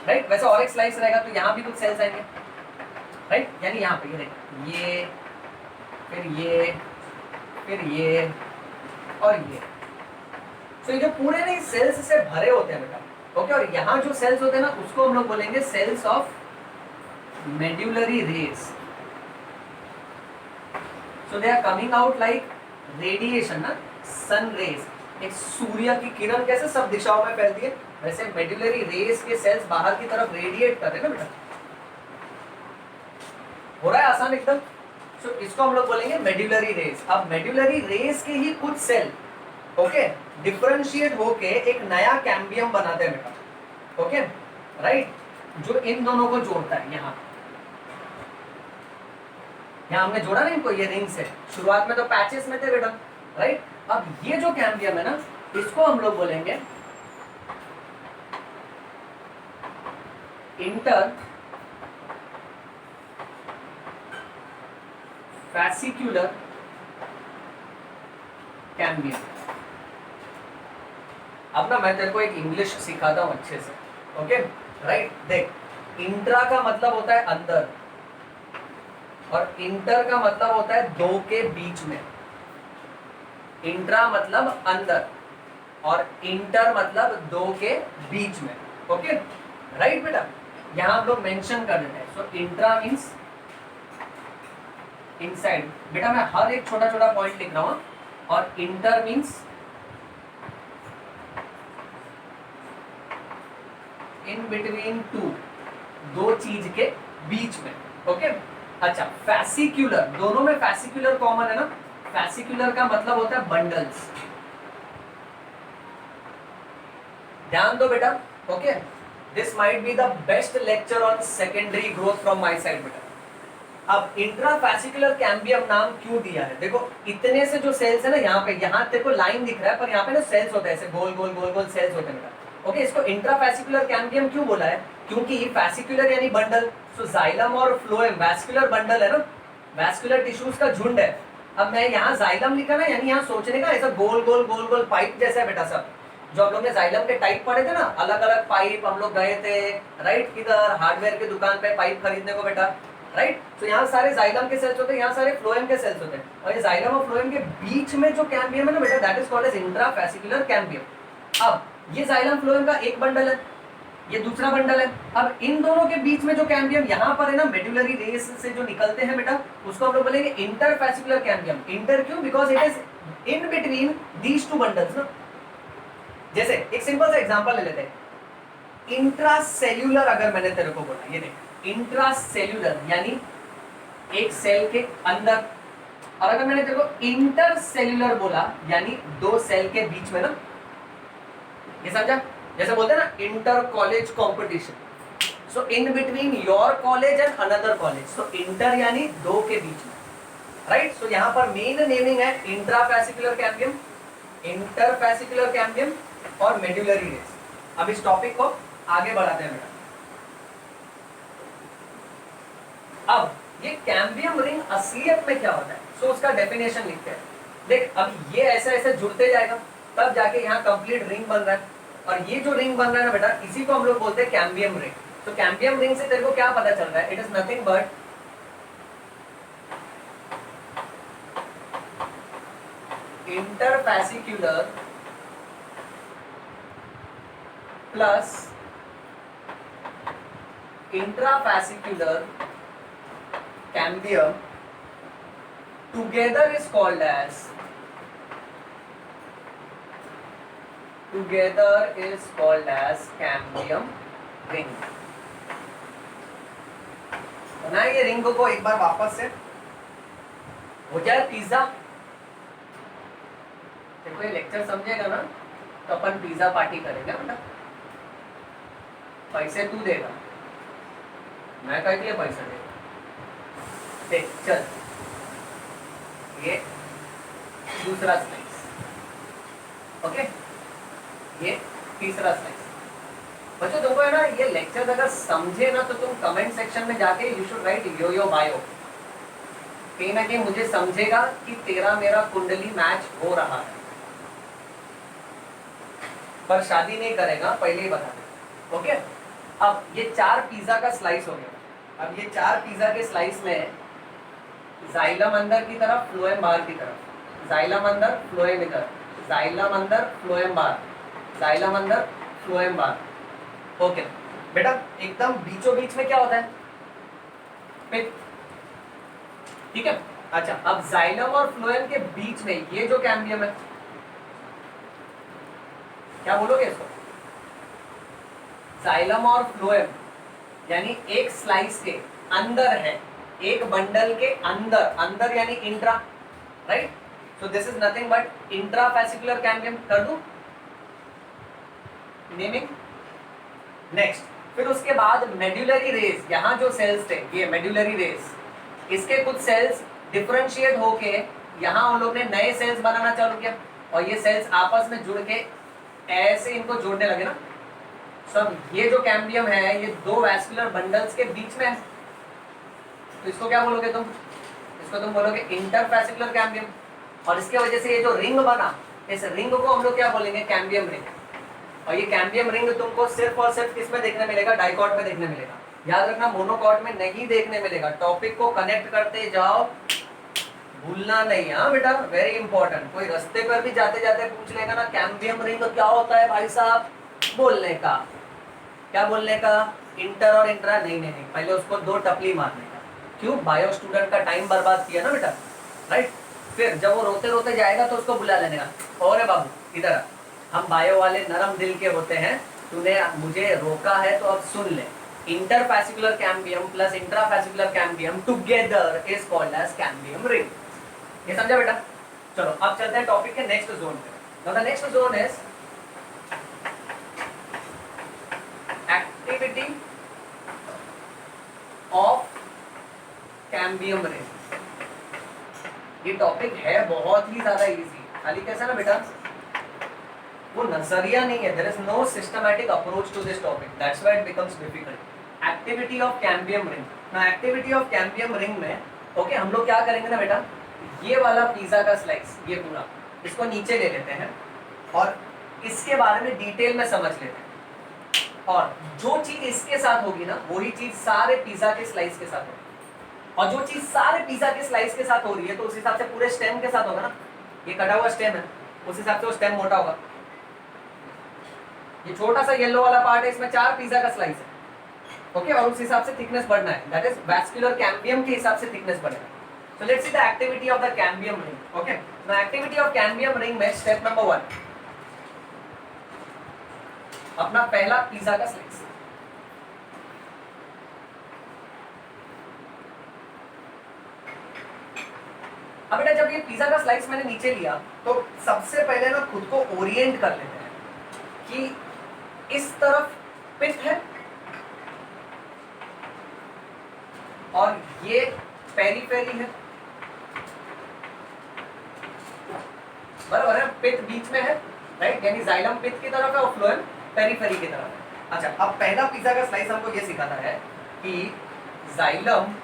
राइट, वैसे और एक स्लाइस रहेगा तो यहां भी कुछ सेल्स आएंगे, राइट, यानी यहां पे ये देख, ये फिर ये और ये। तो ये जो पूरे नहीं सेल्स से भरे होते हैं बेटा, ओके, और यहाँ जो सेल्स होते हैं ना उसको हम लोग बोलेंगे cells of medullary rays. So they are coming out like radiation ना, सन रेज। एक सूर्य की किरण कैसे सब दिशाओं में फैलती है, वैसे मेड्यूलरी रेज के सेल्स बाहर की तरफ रेडिएट कर रहे हैं ना बेटा। हो रहा है आसान एकदम। सो इसको हम लोग बोलेंगे मेड्यूलरी रेज। अब मेड्यूलरी रेज के ही कुछ सेल, ओके, डिफरेंशिएट होके एक नया कैम्बियम बनाते हैं बेटा, ओके, राइट, जो इन दोनों को जोड़ता है। यहाँ हमने जोड़ा ना इनको, ये रिंग से, शुरुआत में तो पैचेस में थे बेटा, राइट। अब ये जो कैम्बियम है ना, इसको हम लोग बोलेंगे इंटर फैसिक्यूलर कैम्बियम। अब ना मैं तेरे को एक इंग्लिश सिखाता हूं अच्छे से, ओके, राइट। देख, इंट्रा का मतलब होता है अंदर और इंटर का मतलब होता है दो के बीच में। इंट्रा मतलब अंदर और इंटर मतलब दो के बीच में, ओके, राइट बेटा। यहां हम लोग मेंशन कर देते हैं। सो इंट्रा मींस इनसाइड। बेटा मैं हर एक छोटा छोटा पॉइंट लिख रहा हूं। और inter means in between two, दो चीज के बीच में, ओके। अच्छा, फैसिक्यूलर, दोनों में फैसिक्यूलर कॉमन है ना। फैसिक्यूलर का मतलब होता है बंडल्स। ध्यान दो बेटा, okay. This might be the best lecture on secondary growth from my side बेटा। अब इंट्राफैसिकुलर कैम्बियम नाम क्यों दिया है? देखो, इतने से जो सेल्स है ना, यहाँ पे, यहाँ तेरे को लाइन दिख रहा है पर यहाँ पे ना सेल्स होते हैं, ऐसे गोल गोल गोल गोल सेल्स होते हैं बेटा, ओके। इसको इंट्राफैसिकुलर कैम्बियम क्यों बोला है? क्योंकि फैसिकुलर यानी बंडल, सो जाइलम और फ्लोएम वैस्कुलर बंडल है ना, वैस्कुलर टिश्यूज का झुंड है। अब मैं यहाँ जाइलम लिखा ना, यानी यहाँ सोचने का ऐसा गोल गोल गोल गोल पाइप जैसा है बेटा। सब जो हम लोग ने जाइलम के टाइप पढ़े थे ना, अलग अलग पाइप, हम लोग गए थे, राइट, किधर, हार्डवेयर की दुकान पे पाइप खरीदने को बेटा, राइट। तो यहाँ सारे जाइलम के सेल्स होते हैं, यहाँ सारे फ्लोएम के सेल्स होते हैं, और ये जाइलम और फ्लोएम के बीच में जो कैम्बियम है ना बेटा, that is called as intrafascicular cambium. अब ये जाइलम फ्लोएम का एक बंडल है, ये दूसरा बंडल है। अब इन दोनों के बीच में जो कैम्बियम यहाँ पर है ना, मेड्यूलरी रेस से जो निकलते हैं बेटा, उसको हम लोग बोलेंगे इंटरफैसिकुलर कैम्बियम। इंटर क्यों? Because it is in between these two bundles ना। जैसे एक सिंपल सा एग्जांपल ले लेते हैं। इंट्रासेल्यूलर अगर मैंने तेरे को बोला, ये देख, इंट्रासेल्यूलर यानी एक सेल के अंदर, और अगर मैंने तेरे को इंटरसेल्यूलर बोला यानी दो सेल के बीच में ना, ये समझा? जैसे बोलते हैं ना, inter college competition, so in between your college and another college, so inter यानी दो के बीच में, राइट। सो यहाँ पर मेन नेमिंग है इंट्राफैसिकुलर कैम्बियम, इंटरफैसिकुलर कैम्बियम और मेड्यूलरी रेस। अब इस टॉपिक को आगे बढ़ाते हैं बेटा। अब ये कैम्बियम रिंग असलियत में क्या होता है, सो उसका डेफिनेशन लिखते हैं। देख अब ये ऐसे ऐसे जुड़ते जाएगा तब जाके यहाँ कंप्लीट रिंग बन रहा है, और ये जो रिंग बन रहा है ना बेटा, इसी को हम लोग बोलते हैं कैम्बियम रिंग। तो कैम्बियम रिंग से तेरे को क्या पता चल रहा है, it is nothing but interfascicular plus intrafascicular cambium together is called as cambium ring। बनाइए ये रिंग को एक बार वापस से, हो जाए पिज्जा। देखो ये लेक्चर समझेगा ना तो अपन पिज्जा पार्टी करेंगे बेटा। पैसे तू देगा, मैं कह के लिए पैसा देगा। देख चल, ये दूसरा स्लाइस, ओके, ये तीसरा स्लाइस। बच्चों तुमको है ना ये लेक्चर अगर समझे ना तो तुम कमेंट सेक्शन में जाके you should write yo yo bio. कहीं ना कहीं मुझे समझेगा कि तेरा मेरा कुंडली मैच हो रहा है, पर शादी नहीं करेगा, पहले ही बता दे। ओके, अब ये 4 पिज्जा का स्लाइस हो गया। अब ये 4 पिज्जा के स्लाइस में जाइलम अंदर की तरफ, फ्लोएम बाहर की तरफ, जाइलम अंदर, फ्लोएम इधर, जाइलम अंदर, फ्लोएम बाहर, जाइलम अंदर, फ्लोएम बाहर। ओके बेटा, एकदम बीचों बीच में क्या होता है, पिक, ठीक है। अच्छा, अब जाइलम और फ्लोएम के बीच में ये जो कैम्बियम है, क्या बोलोगे इसको, जाइलम और फ्लोएम यानी एक स्लाइस के अंदर है, एक बंडल के अंदर, अंदर यानी intra, right. So this is nothing but इंट्राफैसिकुलर cambium. कर दूं नेमिंग। नेक्स्ट, फिर उसके बाद मेड्यूलरी रेस, यहाँ जो सेल्स थे ये मेड्यूलरी रेस, इसके कुछ सेल्स डिफरेंशिएट होके यहाँ उन लोग ने नए सेल्स बनाना चालू किया, और ये सेल्स आपस में जुड़ के ऐसे इनको जोड़ने लगे ना। सब ये जो कैम्बियम है ये 2 वैस्कुलर बंडल्स के बीच में है, तो इसको क्या बोलोगे तुम, इसको तुम बोलोगे इंटरफैसिकुलर कैम्बियम। और इसके वजह से ये जो रिंग बना, इस रिंग को हम लोग क्या बोलेंगे, कैम्बियम रिंग। और ये कैम्बियम रिंग तुमको सिर्फ और सिर्फ किस में देखने मिलेगा, डाइकॉट में देखने मिलेगा। याद रखना मोनोकॉट में नहीं देखने मिलेगा। टॉपिक को कनेक्ट करते जाओ, भूलना नहीं। हाँ बेटा, वेरी इंपॉर्टेंट। कोई रास्ते पर भी जाते जाते पूछ लेगा ना कैम्बियम रिंग क्या होता है भाई साहब, बोलने का, क्या बोलने का, इंटर और इंट्रा नहीं नहीं नहीं, पहले उसको 2 टपली मारने का। क्यों, बायो स्टूडेंट का टाइम बर्बाद किया ना बेटा, राइट। फिर जब वो रोते रोते जाएगा तो उसको बुला लेने का, और बाबू इधर, हम बायो वाले नरम दिल के होते हैं, तूने मुझे रोका है तो अब सुन ले। Interfascicular cambium plus intrafascicular cambium together is called as cambium ring. ये समझा बेटा। चलो अब चलते हैं टॉपिक के नेक्स्ट जोन पे। Now the next zone is activity of cambium ring. ये टॉपिक है बहुत ही ज्यादा इजी, खाली कैसा ना बेटा, वो नजरिया नहीं है, there is no systematic approach to this topic, that's why it becomes difficult. Activity of cambium ring. ना एक्टिविटी ऑफ कैम्बियम रिंग में ओके हम लोग क्या करेंगे ना बेटा, ये वाला पिज्जा का स्लाइस, ये पूरा इसको नीचे ले लेते हैं और इसके बारे में डिटेल में समझ लेते हैं, और जो चीज इसके साथ होगी ना वही चीज सारे पिज्जा के स्लाइस के साथ होगी, और जो चीज सारे पिज्जा के स्लाइस के साथ हो रही है तो उस हिसाब से पूरे स्टेम के साथ होगा ना। ये कटा हुआ स्टेम है, उस हिसाब से वो स्टेम मोटा होगा। ये छोटा सा येलो वाला पार्ट है, इसमें 4 पिज्जा का स्लाइस है, ओके, और उस हिसाब से थिकनेस बढ़ना है, दैट इज वैस्कुलर कैम्बियम के हिसाब से थिकनेस बढ़ेगा। So let's see the activity of the cambium ring. Okay. Now activity of cambium ring में step number 1, अपना पहला पिज्जा का स्लाइस। अब बेटा जब ये पिज्जा का स्लाइस मैंने नीचे लिया तो सबसे पहले ना खुद को ओरिएंट कर लेते हैं कि इस तरफ पिट है और ये पेरीफेरी है, बराबर है, पित्त बीच में है, राइट, यानी जाइलम पित्त की तरफ है और फ्लोएम पेरिफेरी की तरफ है। अच्छा, अब पहला पिज्जा का स्लाइस हमको ये सिखाता है कि जाइलम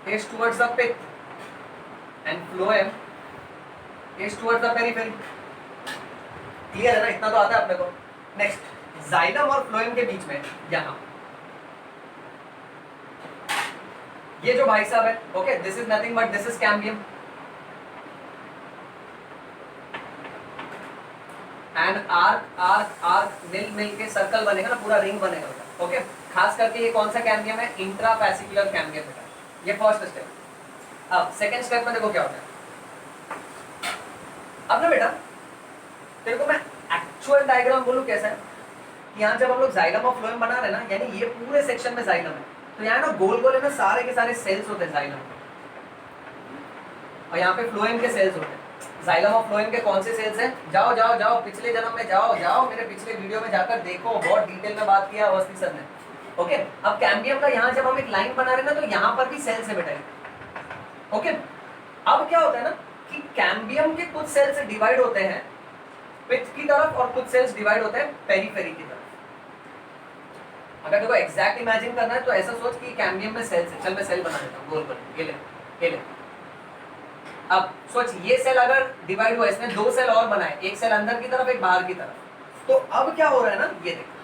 इज टुवर्ड्स द पित्त and phloem is towards the periphery. Clear है ना, इतना तो आता है अपने को। नेक्स्ट, जाइलम और फ्लोएम के बीच में यहां ये जो भाई साहब है, okay, this is nothing but this is cambium and arc arc arc मिल के सर्कल बनेगा ना, पूरा रिंग बनेगा बेटा, ओके। खास करके ये कौन सा कैम्बियम है, इंट्राफैसिकुलर कैम्बियम बेटा, ये फर्स्ट स्टेप। अब सेकंड स्टेप में देखो क्या होता है। अब ना बेटा तेरे को मैं एक्चुअल डायग्राम बोलूं कैसा है कि यहाँ जब हम लोग जाइलम और फ्लोएम बना रहे हैं ना, यानी ये पूरे सेक्शन में जाइलम है, तो यहाँ ना गोल गोल है ना सारे के सारे सेल्स होते हैं जाइलम, और यहाँ पे फ्लोएम के सेल्स होते हैं। जाइलम और फ्लोएम के कौन से सेल्स हैं, जाओ जाओ जाओ पिछले जन्म में जाओ जाओ, मेरे पिछले वीडियो में जाकर देखो, बहुत डिटेल में बात किया अवस्थी सर ने, ओके। अब कैम्बियम का यहाँ जब हम एक लाइन बना रहे हैं ना, तो यहाँ पर भी सेल्स है बेटा, ओके। अब क्या होता है ना कि कैम्बियम के कुछ सेल्स डिवाइड होते हैं पित्त की तरफ और कुछ सेल्स डिवाइड होते हैं पेरिफेरी की तरफ। अगर देखो एग्जैक्ट इमेजिन करना है तो ऐसा सोच कि कैम्बियम में सेल्स है, चल मैं सेल बना देता हूँ गोल गोल, ये ले ये ले। अब सोच ये सेल अगर डिवाइड हुआ, इसने दो सेल और बनाए, एक सेल अंदर की तरफ एक बाहर की तरफ, तो अब क्या हो रहा है ना, ये देखो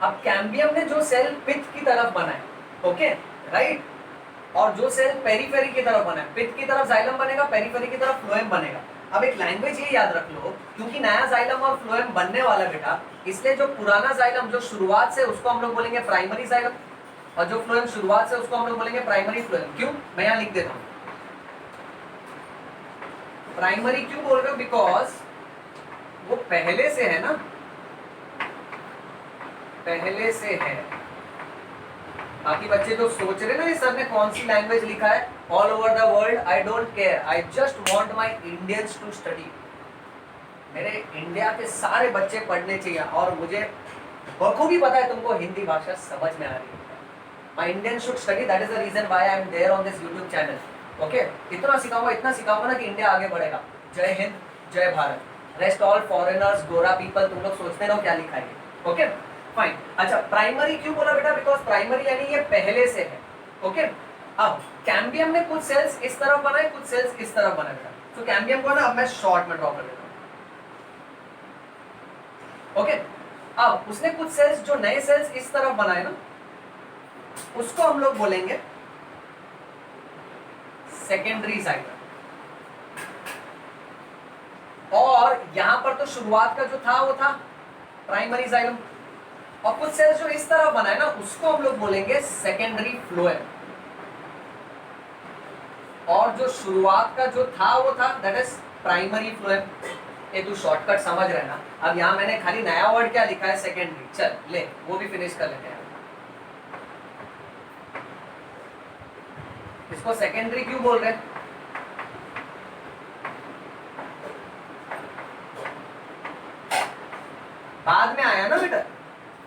अब कैम्बियम ने जो सेल पित्त की तरफ बनाए, ओके राइट, और जो सेल पेरिफेरी की तरफ बनाए, पित्त की तरफ जाइलम बनेगा, पेरिफेरी की तरफ फ्लोएम बनेगा। अब एक लैंग्वेज ये याद रख लो, क्योंकि नया जाइलम और फ्लोएम बनने वाला बेटा, इसलिए जो पुराना जाइलम जो शुरुआत से, उसको हम लोग बोलेंगे प्राइमरी जाइलम, और जो फ्लोएम शुरुआत से, उसको हम लोग बोलेंगे प्राइमरी फ्लोएम। क्यों, मैं यहाँ लिख देता हूँ प्राइमरी क्यों बोल रहे हो, बिकॉज वो पहले से है ना, पहले से है। बाकी बच्चे जो सोच रहे ना ये सर ने कौन सी लैंग्वेज लिखा है, all over the world, I don't care, I just want my Indians to study. मेरे इंडिया के सारे बच्चे पढ़ने चाहिए, और मुझे बखूबी पता है तुमको हिंदी भाषा समझ में आ रही है। My Indian should study, that is the reason why I am there on this YouTube channel, okay. इतना सिखाऊंगा ना कि इंडिया आगे बढ़ेगा। जय हिंद, जय भारत। रेस्ट ऑल फॉरेनर्स, गोरा पीपल, तुम लोग सोचते रहो क्या लिखा है, ओके फाइन। अच्छा, प्राइमरी क्यों बोला बेटा, बिकॉज प्राइमरी यानी ये पहले से है, ओके। अब कैम्बियम ने कुछ सेल्स इस तरफ बनाए, कुछ सेल्स इस तरफ बनाए बेटा, तो कैम्बियम को ना अब मैं शॉर्ट में ड्रॉ कर देता हूं, ओके। अब उसने कुछ सेल्स, जो नए सेल्स इस तरफ बनाए ना, उसको हम लोग बोलेंगे सेकेंडरी जाइलम, और यहां पर तो शुरुआत का जो था वो था प्राइमरी जाइलम, और कुछ सेल्स जो इस तरफ बनाए ना, उसको हम लोग बोलेंगे सेकेंडरी फ्लोएम, और जो शुरुआत का जो था वो था दैट इज प्राइमरी फ्लोएम। ये तू शॉर्टकट समझ रहे ना। अब यहां मैंने खाली नया वर्ड क्या लिखा है, सेकेंडरी, चल ले वो भी फिनिश कर लेते हैं। इसको सेकेंडरी क्यों बोल रहे हैं, बाद में आया ना बेटा,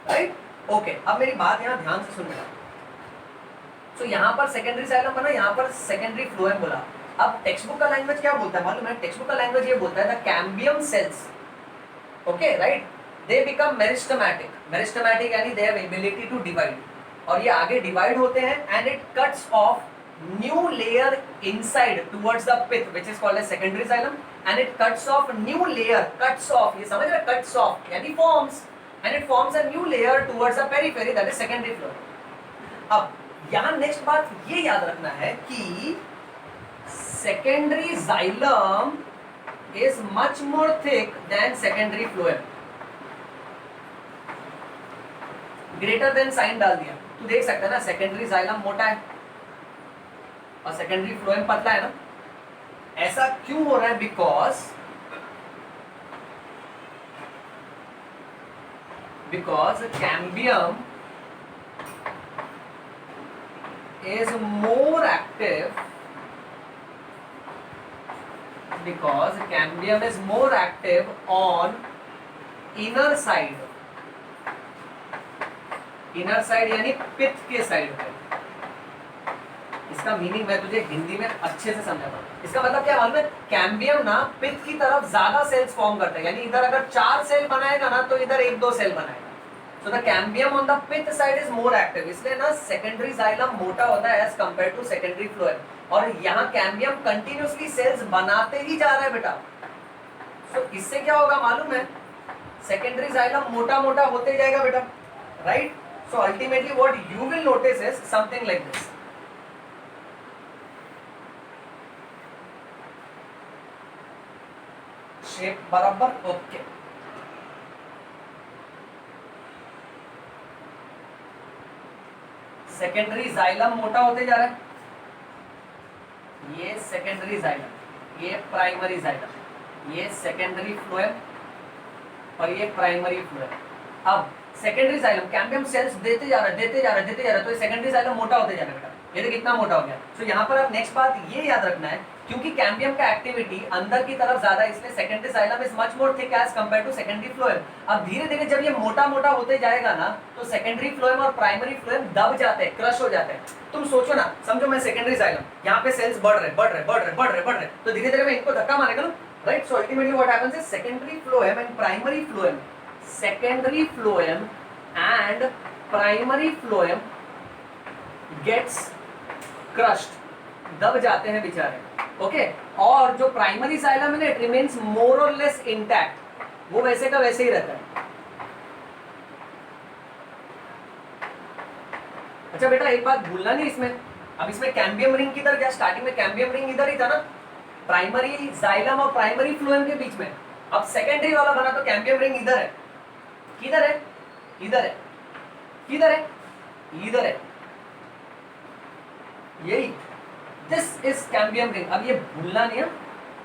राइट, ओके। अब मेरी बात यहाँ ध्यान से सुन बेटा। तो यहाँ पर सेकेंडरी जाइलम बना, यहाँ पर सेकेंडरी फ्लोएम बोला। अब टेक्स्ट बुक का लैंग्वेज क्या बोलता है मालूम है, टेक्स्ट बुक का लैंग्वेज ये बोलता है the cambium cells, okay right, they become meristematic, meristematic यानी they have ability to divide, और ये आगे डिवाइड होते हैं, and it cuts off new layer inside towards the pith which is called as secondary xylem, and it cuts off new layer, cuts off, ये समझ रहे, cuts off यानी forms, and it forms a new layer towards the periphery, that is secondary floor। अब यहाँ next बात ये याद रखना है कि secondary xylem is much more thick than secondary phloem। greater than sign डाल दिया, तू देख सकता है ना, secondary xylem मोटा है और secondary phloem पतला है ना। ऐसा क्यों हो रहा है, because cambium is more active, on inner side inner side यानी पित्त के साइड पे। इसका मीनिंग मैं तुझे हिंदी में अच्छे से समझाता हूँ। इसका मतलब क्या मालूम है, कैम्बियम ना पित्त की तरफ ज्यादा सेल्स फॉर्म करता है, यानी इधर अगर 4 सेल बनाएगा ना तो इधर 1-2 सेल बनाएगा। So the cambium on the pith side is more active, इसलिए ना सेकेंडरी जाइलम मोटा होता है as compare to secondary phloem. और यहाँ कैम्बियम कंटिन्यूसली सेल्स बनाते ही जा रहा है बेटा। तो इससे क्या होगा मालूम है, सेकेंडरी जाइलम मोटा मोटा होते जाएगा बेटा, right. So ultimately what you will notice is something like this. Shape बराबर ओके। सेकेंडरी जाइलम मोटा होते जा रहा है, ये सेकेंडरी जाइलम, ये प्राइमरी जाइलम, ये सेकेंडरी फ्लोएम और ये प्राइमरी फ्लोएम। अब सेकेंडरी जाइलम कैम्बियम सेल्स देते जा रहा है, देते जा रहा है, देते जा रहा है, तो ये सेकेंडरी जाइलम मोटा होते जा रहा है बेटा। ये देख कितना मोटा हो गया। तो यहाँ पर अब नेक्स्ट बात ये याद रखना है, क्योंकि कैम्बियम का एक्टिविटी अंदर की तरफ ज्यादा है, इसलिए secondary xylem is much more thick as compare to secondary phloem. अब धीरे धीरे जब ये मोटा मोटा होते जाएगा ना तो सेकेंडरी फ्लोएम और प्राइमरी फ्लोएम दब जाते हैं, क्रश हो जाते हैं। तुम सोचो ना, समझो मैं सेकेंडरी जाइलम, यहाँ पे सेल्स बढ़ रहे बढ़ रहे बढ़ रहे बढ़ रहे बढ़ रहे, तो धीरे धीरे मैं इनको धक्का मारेगा ना, right. So ultimately what happens is secondary phloem and primary phloem, secondary phloem and primary phloem gets crushed, दब जाते हैं बेचारे, ओके। और जो प्राइमरी जाइलम है ना, इट रिमेन्स मोर और लेस इंटैक्ट, वो वैसे का वैसे ही रहता है। अच्छा बेटा एक बात भूलना नहीं इसमें, अब इसमें कैम्बियम रिंग किधर गया, स्टार्टिंग में कैम्बियम रिंग इधर ही था ना, प्राइमरी जाइलम और प्राइमरी फ्लोएम के बीच में। अब सेकेंडरी वाला बना तो कैम्बियम रिंग इधर है, किधर है, इधर है, किधर है, इधर है, यही, दिस इज कैम्बियम रिंग। अब ये भूलना नहीं है,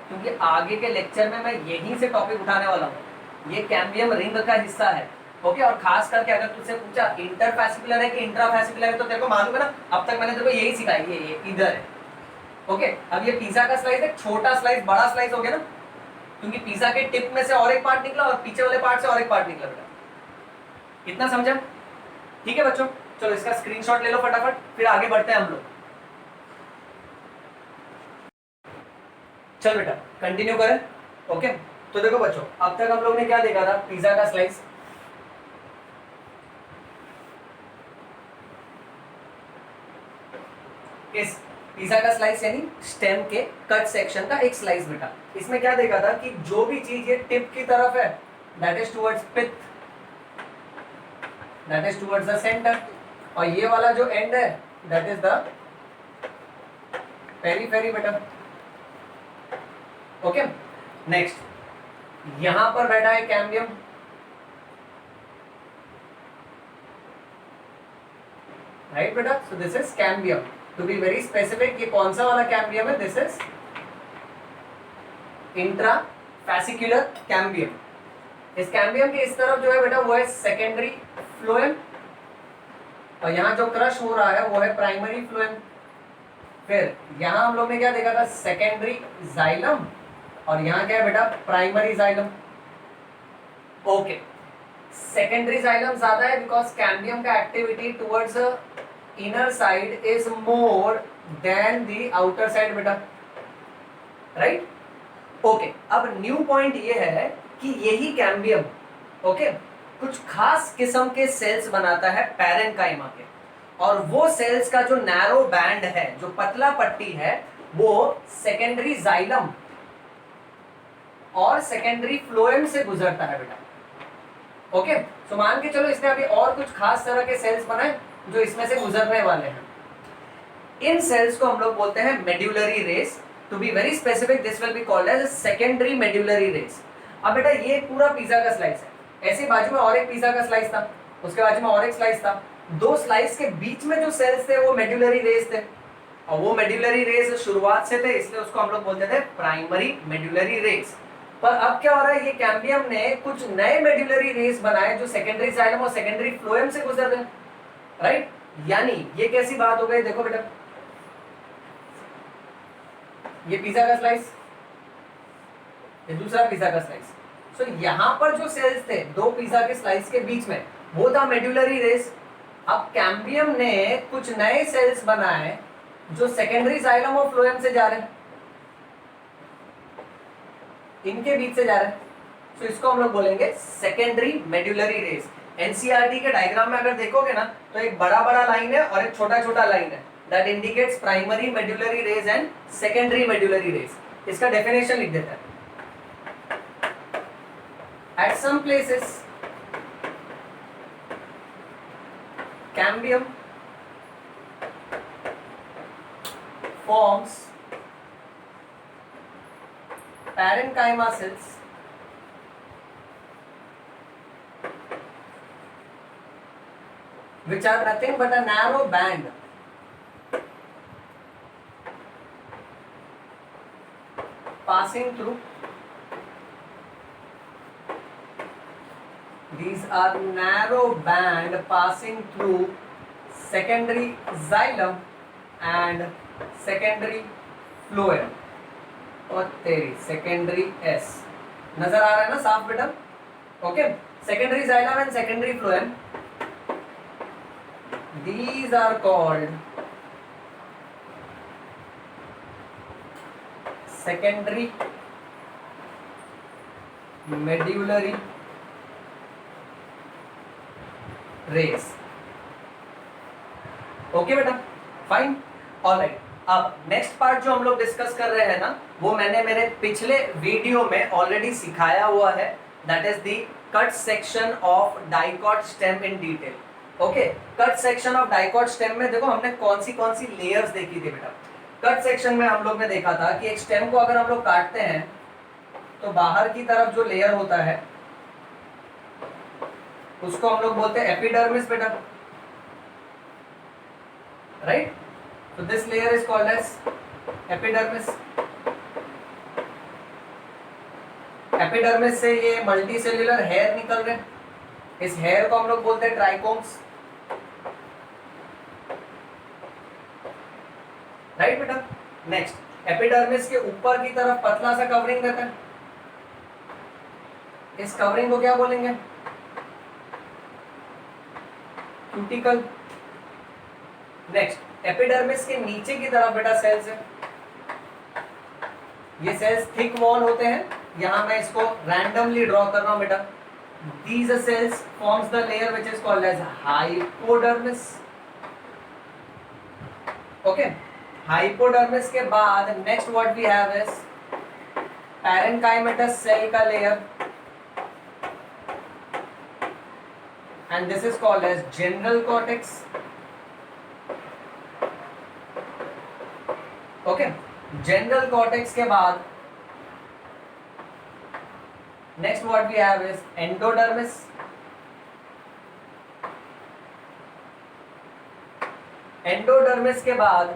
क्योंकि आगे के लेक्चर में मैं यहीं से टॉपिक उठाने वाला हूँ। ये कैम्बियम रिंग का हिस्सा है, ओके। और खास करके अगर तुझसे पूछा इंटरफैसिकुलर है कि इंट्राफैसिकुलर है, तो तेरे को मालूम है ना, अब तक मैंने तेरे को यही सिखाया, ये इधर है, ओके। अब ये पिज्जा का स्लाइस है, छोटा स्लाइस बड़ा स्लाइस हो गया ना, क्योंकि पिज्जा के टिप में से और एक पार्ट निकला और पीछे वाले पार्ट से और एक पार्ट निकला बेटा। कितना समझा, ठीक है बच्चों। चलो इसका स्क्रीनशॉट ले लो फटाफट, फिर आगे बढ़ते हैं हम लोग। चल बेटा कंटिन्यू करें, ओके। तो देखो बच्चों, अब तक हम लोग ने क्या देखा था, पिज्जा का स्लाइस, इस पिज्जा का स्लाइस यानी स्टेम के कट सेक्शन का एक स्लाइस बेटा। इसमें क्या देखा था कि जो भी चीज ये टिप की तरफ है that is towards pith, that is towards the centre, और ये वाला जो एंड है दैट इज द पेरीफेरी बेटा, ओके। नेक्स्ट यहां पर बैठा है कैम्बियम, राइट बेटा। So this is cambium, to be very specific, ये कौन सा वाला कैम्बियम है, दिस इज इंट्राफैसिकुलर कैम्बियम। इस कैम्बियम के इस तरफ जो है बेटा वो है सेकेंडरी फ्लोएम, और यहाँ जो क्रश हो रहा है वो है प्राइमरी फ्लोएम। फिर यहाँ हम लोग ने क्या देखा था, सेकेंडरी जाइलम, और यहाँ क्या है बेटा, primary xylem, okay. Secondary xylem ज्यादा है बिकॉज कैम्बियम का activity towards inner side is more than the outer side बेटा, राइट, ओके। अब न्यू पॉइंट ये है कि यही कैम्बियम, ओके, कुछ खास किस्म के सेल्स बनाता है पैरेन्काइमा के, और वो सेल्स का जो नैरो बैंड है, जो पतला पट्टी है, वो सेकेंडरी जाइलम और सेकेंडरी फ्लोएम से गुजरता है बेटा, ओके। सो मान के चलो इसने अभी और कुछ खास तरह के सेल्स बनाए जो इसमें से गुजरने वाले हैं। इन सेल्स को हम लोग बोलते हैं medullary rays, to be very specific this will be called as secondary medullary rays. अब बेटा ये पूरा पिज्जा का स्लाइस है, ऐसे बाजू में और एक पिज्जा का स्लाइस था, उसके बाजू में और एक स्लाइस था, दो स्लाइस के बीच में जो सेल्स थे वो मेड्यूलरी रेस थे, और वो मेड्यूलरी रेस शुरुआत से थे, इसलिए उसको हम लोग बोलते थे प्राइमरी मेड्यूलरी रेस। पर अब क्या हो रहा है, ये कैम्बियम ने कुछ नए मेड्यूलरी रेस बनाए जो सेकेंडरी जाइलम और सेकेंडरी फ्लोएम से गुजर रहे हैं, राइट। यानी ये कैसी बात हो गई, देखो बेटा, ये पिज्जा का स्लाइस, ये दूसरा पिज्जा का स्लाइस। सो यहां पर जो सेल्स थे दो पिज्जा के स्लाइस के बीच में, वो था मेड्यूलरी रेस। अब कैम्बियम ने कुछ नए सेल्स बनाए जो सेकेंडरी जाइलम और फ्लोएम से जा रहे हैं, इनके बीच से जा रहे हैं, तो इसको हम लोग बोलेंगे सेकेंडरी मेड्यूलरी रेस। एनसीईआरटी के डायग्राम में अगर देखोगे ना तो एक बड़ा बड़ा लाइन है और एक छोटा छोटा लाइन है, that indicates primary medullary rays and secondary medullary rays. इसका डेफिनेशन लिख देता है। At some places cambium forms parenchyma cells which are nothing but a narrow band passing through. These are narrow band passing through secondary xylem and secondary phloem. और तेरी secondary S नजर आ रहा है ना साफ बेटा? Okay, secondary xylem and secondary phloem, these are called secondary medullary rays. Okay बेटा, fine, alright. अब नेक्स्ट पार्ट जो हम लोग डिस्कस कर रहे हैं ना, वो मैंने मेरे पिछले वीडियो में ऑलरेडी सिखाया हुआ है, that is the cut section of dicot stem in detail. Okay, cut section of dicot stem में देखो हमने कौन सी लेयर्स देखी थी बेटा। कट सेक्शन में हम लोग ने देखा था कि एक स्टेम को अगर हम लोग काटते हैं तो बाहर की तरफ जो लेयर होता है उसको हम लोग बोलते हैं एपिडर्मिस बेटा, राइट? तो this layer is called as epidermis. Epidermis से ये मल्टी सेल्यूलर हेयर निकल रहे हैं, इस हेयर को हम लोग बोलते हैं ट्राइकोम्स, राइट बेटा? नेक्स्ट, एपिडर्मिस के ऊपर की तरफ पतला सा कवरिंग रहता है, इस कवरिंग को क्या बोलेंगे? क्यूटिकल। नेक्स्ट, एपिडर्मिस के नीचे की तरफ बेटा सेल्स है, ये सेल्स थिक वॉल होते हैं, यहां मैं इसको रैंडमली ड्रॉ कर रहा हूं बेटा। These cells forms the layer which is called as hypodermis. Okay, hypodermis के बाद next what we have is parenchymatous cell का layer, and this is called as general cortex. Okay, general cortex के बाद next what we have is endodermis. Endodermis के बाद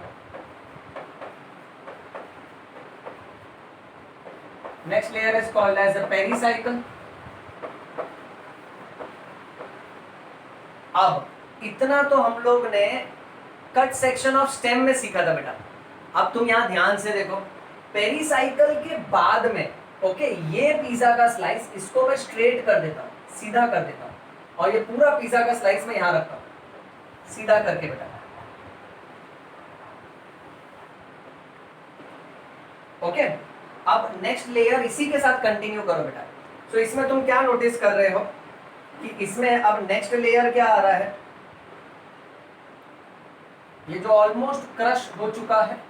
next layer is called as a pericycle. अब इतना तो हम लोग ने कट सेक्शन ऑफ स्टेम में सीखा था बेटा। अब तुम यहां ध्यान से देखो, पेरीसाइकल के बाद में ओके, ये पिज्जा का स्लाइस इसको मैं स्ट्रेट कर देता हूँ, सीधा कर देता हूँ, और ये पूरा पिज्जा का स्लाइस मैं यहां रखता हूँ सीधा करके बेटा। ओके, अब नेक्स्ट लेयर इसी के साथ कंटिन्यू करो बेटा। तो इसमें तुम क्या नोटिस कर रहे हो कि इसमें अब नेक्स्ट लेयर क्या आ रहा है, ये जो ऑलमोस्ट क्रश हो चुका है,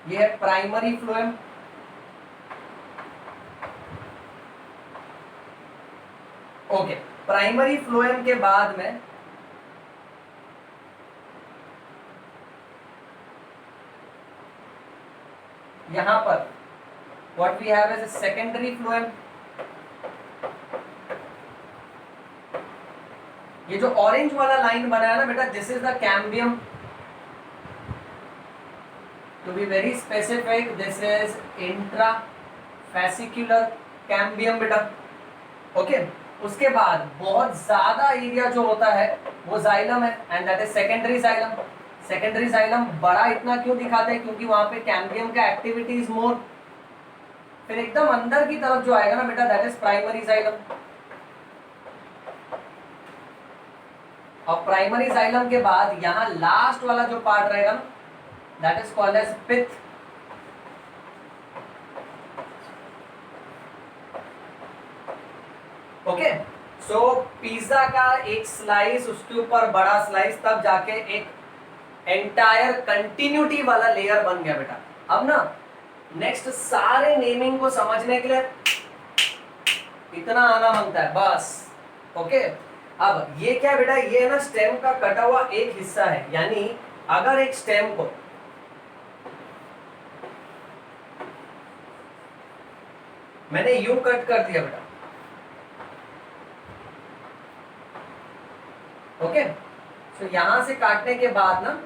ये है primary phloem. Okay, primary phloem के बाद में यहां पर what we have is secondary phloem. ये जो ऑरेंज वाला लाइन बना है ना बेटा, this is the cambium, to be very specific this is intra fascicular cambium बेटा। ओके, उसके बाद बहुत ज्यादा एरिया जो होता है वो जाइलम है, and that is secondary xylem. Secondary xylem बड़ा इतना क्यों दिखाते हैं, क्योंकि वहां पे कैम्बियम का एक्टिविटी इज मोर। फिर एकदम अंदर की तरफ जो आएगा ना बेटा, दैट इज प्राइमरी जाइलम। और प्राइमरी जाइलम के बाद यहाँ लास्ट वाला जो पार्ट रहेगा ना, that is called as pith. Okay, so pizza का एक स्लाइस, उसके ऊपर बड़ा स्लाइस, तब जाके एक एंटायर कंटिन्यूटी वाला लेयर बन गया बेटा। अब ना नेक्स्ट सारे नेमिंग को समझने के लिए इतना आना मांगता है बस। ओके, अब ये क्या है बेटा, ये है ना स्टेम का कटा हुआ एक हिस्सा है। यानी अगर एक स्टेम को मैंने यूं कट कर दिया बेटा, ओके, तो यहां से काटने के बाद ना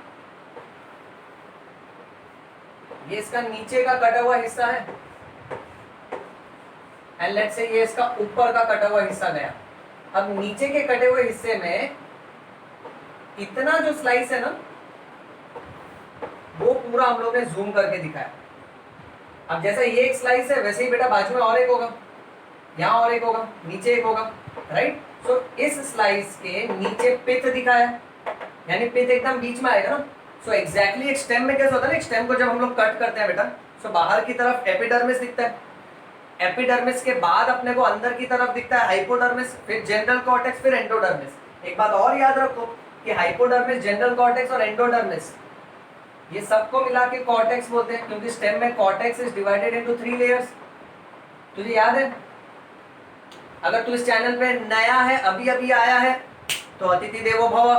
ये इसका नीचे का कटा हुआ हिस्सा है, एंड लेट्स से ये इसका ऊपर का कटा हुआ हिस्सा गया। अब नीचे के कटे हुए हिस्से में इतना जो स्लाइस है ना, वो पूरा हम लोग ने जूम करके दिखाया। अब जैसे ये एक स्लाइस है, वैसे ही बेटा बाजू में और एक होगा, यहाँ और एक होगा, नीचे एक होगा, राइट। सो इस स्लाइस के नीचे पिथ दिखाया, यानी पिथ एकदम बीच में आएगा ना। सो एग्जैक्टली एक स्टेम में कैसे होता है ना, एक स्टेम को जब हम लोग कट करते हैं बेटा, सो बाहर की तरफ एपिडर्मिस दिखता है, एपिडर्मिस के बाद अपने को अंदर की तरफ दिखता है हाइपोडर्मिस, फिर जनरल कॉर्टेक्स, फिर एंडोडर्मिस। एक बात और याद रखो कि हाइपोडर्मिस, जनरल कॉर्टेक्स और एंडोडर्मिस, ये सबको मिला के कॉर्टेक्स बोलते हैं, क्योंकि स्टेम में cortex is divided into 3 layers. तुझे याद है? अगर तू इस चैनल पे नया है, अभी अभी आया है, तो अतिथि देवो भव,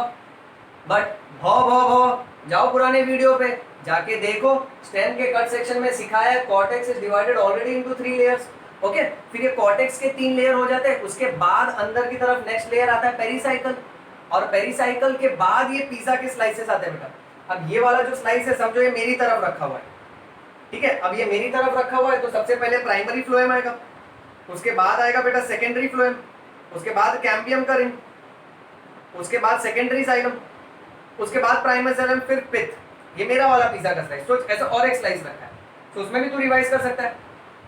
बट भव भव भव, जाओ पुराने वीडियो पे जाके देखो, स्टेम के कट सेक्शन में सिखाया है cortex is divided already into 3 layers. Okay, फिर ये कॉर्टेक्स के 3 लेयर हो जाते हैं, उसके बाद अंदर की तरफ नेक्स्ट लेयर आता है पेरिसाइकल, और पेरिसाइकल के बाद ये पिज्जा के स्लाइसेस आते हैं बेटा। अब ये वाला जो स्लाइस है, समझो ये मेरी तरफ रखा हुआ है, ठीक है। अब ये मेरी तरफ रखा हुआ है, तो सबसे पहले प्राइमरी फ्लोएम आएगा, उसके बाद आएगा बेटा सेकेंडरी फ्लोएम, उसके बाद कैम्बियम का रिंग, उसके बाद सेकेंडरी जाइलम, उसके बाद प्राइमरी जाइलम, फिर पिथ। ये मेरा वाला पिज्जा का स्लाइस। तो ऐसा और एक स्लाइस रखा है, तो उसमें भी तू रिवाइज कर सकता है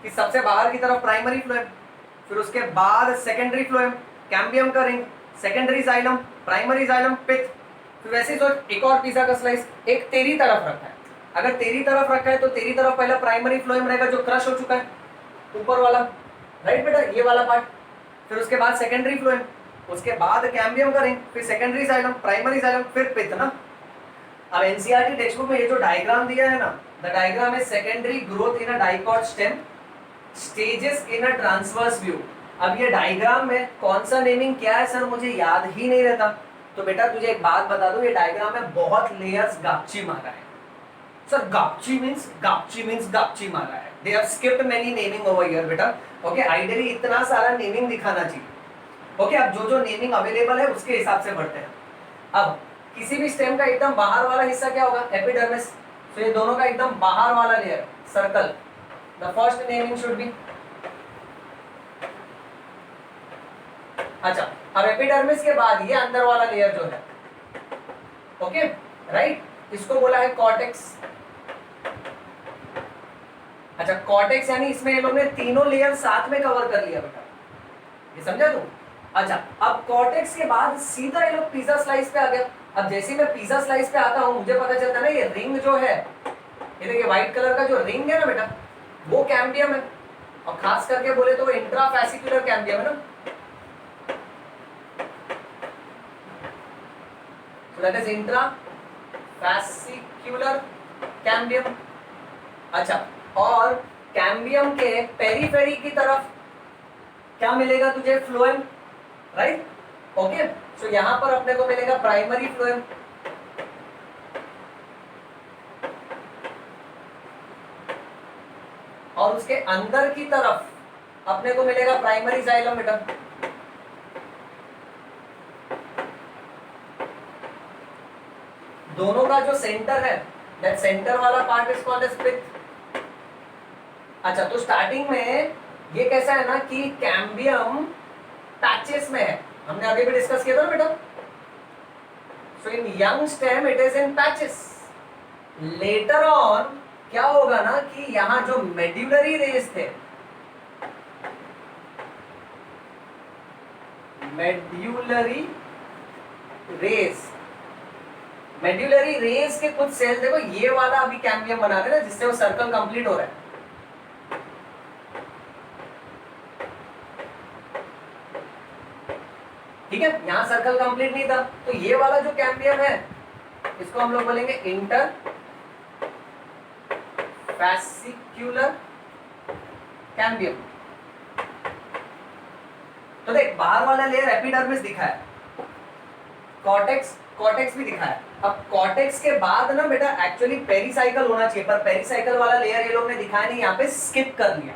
कि सबसे बाहर की तरफ प्राइमरी फ्लोएम, फिर उसके बाद सेकेंडरी फ्लोएम, कैम्बियम का ring, secondary xylem, primary xylem, pith. तो वैसे ही सोच, एक और पिज्जा का स्लाइस एक तेरी तरफ रखा है। अगर तेरी तरफ रखा है तो तेरी तरफ पहला प्राइमरी फ्लोएम रहेगा जो क्रश हो चुका है, ऊपर वाला, राइट बेटा, ये वाला पार्ट। फिर उसके बाद सेकेंडरी फ्लोएम, उसके बाद कैम्बियम का रिंग, फिर सेकेंडरी जाइलम, प्राइमरी जाइलम, फिर पिथ ना। अब एनसीईआरटी टेक्स्ट बुक में ये जो डायग्राम दिया है ना, the diagram is secondary growth in a dicot stem, stages in a transverse view. अब ये डायग्राम में कौन सा नेमिंग क्या है सर, मुझे याद ही नहीं रहता। तो बेटा तुझे एक बात बता दूं, ये डायग्राम में बहुत लेयर्स गापची मारा है सर। गापची मींस गापची मारा है। They have skipped many naming over here बेटा। ओके, आइडियली इतना सारा नेमिंग दिखाना चाहिए। ओके, अब जो जो नेमिंग अवेलेबल है उसके हिसाब से बढ़ते हैं। अब किसी भी स्टेम का एकदम बाहर वाला हिस्सा क्या होगा, एपिडर्मिस। तो ये दोनों का एकदम बाहर वाला layer circle, the first naming should be. अच्छा, अब एपिडर्मिस के बाद ये अंदर वाला लेयर जो है, ओके राइट, इसको बोला है कॉर्टेक्स। अच्छा, कॉर्टेक्स यानी इसमें ये लोग ने तीनों लेयर साथ में कवर कर लिया बेटा, ये समझा तू? अच्छा, अब कॉर्टेक्स के बाद सीधा ये लोग पिज्जा स्लाइस पे आ गया। अब जैसे मैं पिज्जा स्लाइस पे आता हूं, मुझे पता चलता है ना, ये रिंग जो है, ये देखिए व्हाइट कलर का जो रिंग है ना बेटा, वो कैम्बियम है, और खास करके बोले तो वो इंट्राफैसिकुलर कैम्बियम है ना। So that is intrafascicular cambium। अच्छा, और कैम्बियम के पेरीफेरी की तरफ क्या मिलेगा तुझे, फ्लोएम, राइट। ओके, सो यहां पर अपने को मिलेगा प्राइमरी फ्लोएम, और उसके अंदर की तरफ अपने को मिलेगा प्राइमरी जाइलम बेटा। दोनों का जो सेंटर है, दैट सेंटर वाला पार्ट इज कॉल्ड एज पिथ। अच्छा, तो स्टार्टिंग में ये कैसा है ना कि कैम्बियम पैचेस में है, हमने अभी भी डिस्कस किया था ना बेटा। So in young stem it is in patches. Later on क्या होगा ना कि यहां जो मेड्यूलरी रेस थे, मेड्यूलरी रेज, मेड्यूलरी रेज के कुछ सेल देखो, ये वाला अभी कैम्बियम बना रहे हैं ना, जिससे वो सर्कल कंप्लीट हो रहा है। ठीक है, यहां सर्कल कंप्लीट नहीं था, तो ये वाला जो कैम्बियम है इसको हम लोग बोलेंगे इंटर फैसिक्युलर कैम्बियम। तो देख, बाहर वाला लेयर एपिडर्मिस दिखा है, कॉर्टेक्स भी दिखा है। अब कॉर्टेक्स के बाद ना बेटा एक्चुअली पेरिसाइकल होना चाहिए, पर पेरिसाइकल वाला लेयर ये लोग ने दिखाया नहीं, यहाँ पे स्किप कर लिया।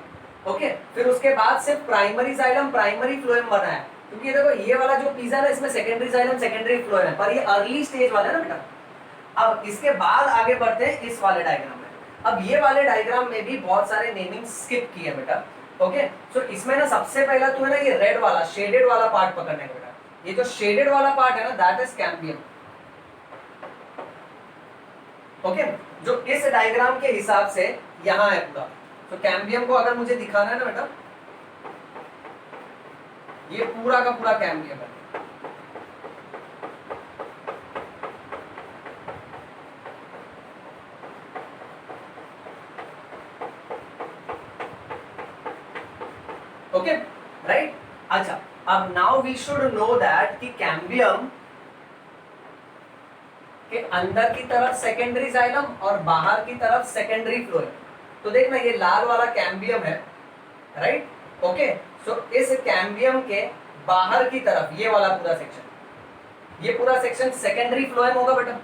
ओके, फिर उसके बाद सिर्फ प्राइमरी जाइलम प्राइमरी फ्लोएम बना है, क्योंकि देखो ये वाला जो पिज़्ज़ा ना, इसमें सेकेंडरी जाइलम सेकेंडरी फ्लोएम है, पर ये अर्ली स्टेज वाला है ना बेटा। अब इसके बाद आगे बढ़ते हैं इस वाले डायग्राम में। अब ये वाले डायग्राम में भी बहुत सारे नेमिंग स्किप किए बेटा। ओके, सो इसमें ना सबसे पहला तो है ना ये रेड वाला शेडेड वाला पार्ट पकड़ने का बेटा। ये जो शेडेड वाला पार्ट है ना, दैट इज कैम्बियम। ओके, जो इस डायग्राम के हिसाब से यहां है पूरा। तो कैम्बियम को अगर मुझे दिखाना है ना बेटा, ये पूरा का पूरा कैम्बियम है। Okay right. अच्छा, अब now we should know that कि कैम्बियम के अंदर की तरफ सेकेंडरी जाइलम और बाहर की तरफ सेकेंडरी फ्लोएम। तो देखना ये लाल वाला कैम्बियम है, राइट। ओके, सो इस कैम्बियम के बाहर की तरफ ये वाला पूरा सेक्शन, ये पूरा सेक्शन सेकेंडरी फ्लोएम होगा बेटा।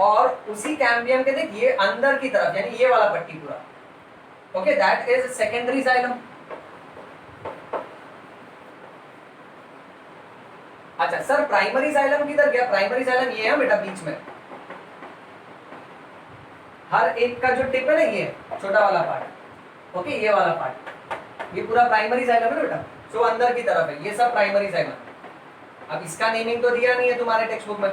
और उसी कैम्बियम के देख ये अंदर की तरफ यानी ये वाला पट्टी पूरा, okay, that is secondary xylem. अच्छा सर, प्राइमरी जाइलम किधर गया? प्राइमरी जाइलम ये है बेटा बीच में, हर एक का जो टिप है ना, ये छोटा वाला पार्ट, ओके, ये वाला पार्ट, ये पूरा प्राइमरी जाइलम है बेटा, जो अंदर की तरफ है, ये सब प्राइमरी जाइलम। अब इसका नेमिंग तो दिया नहीं है तुम्हारे टेक्स्ट बुक में,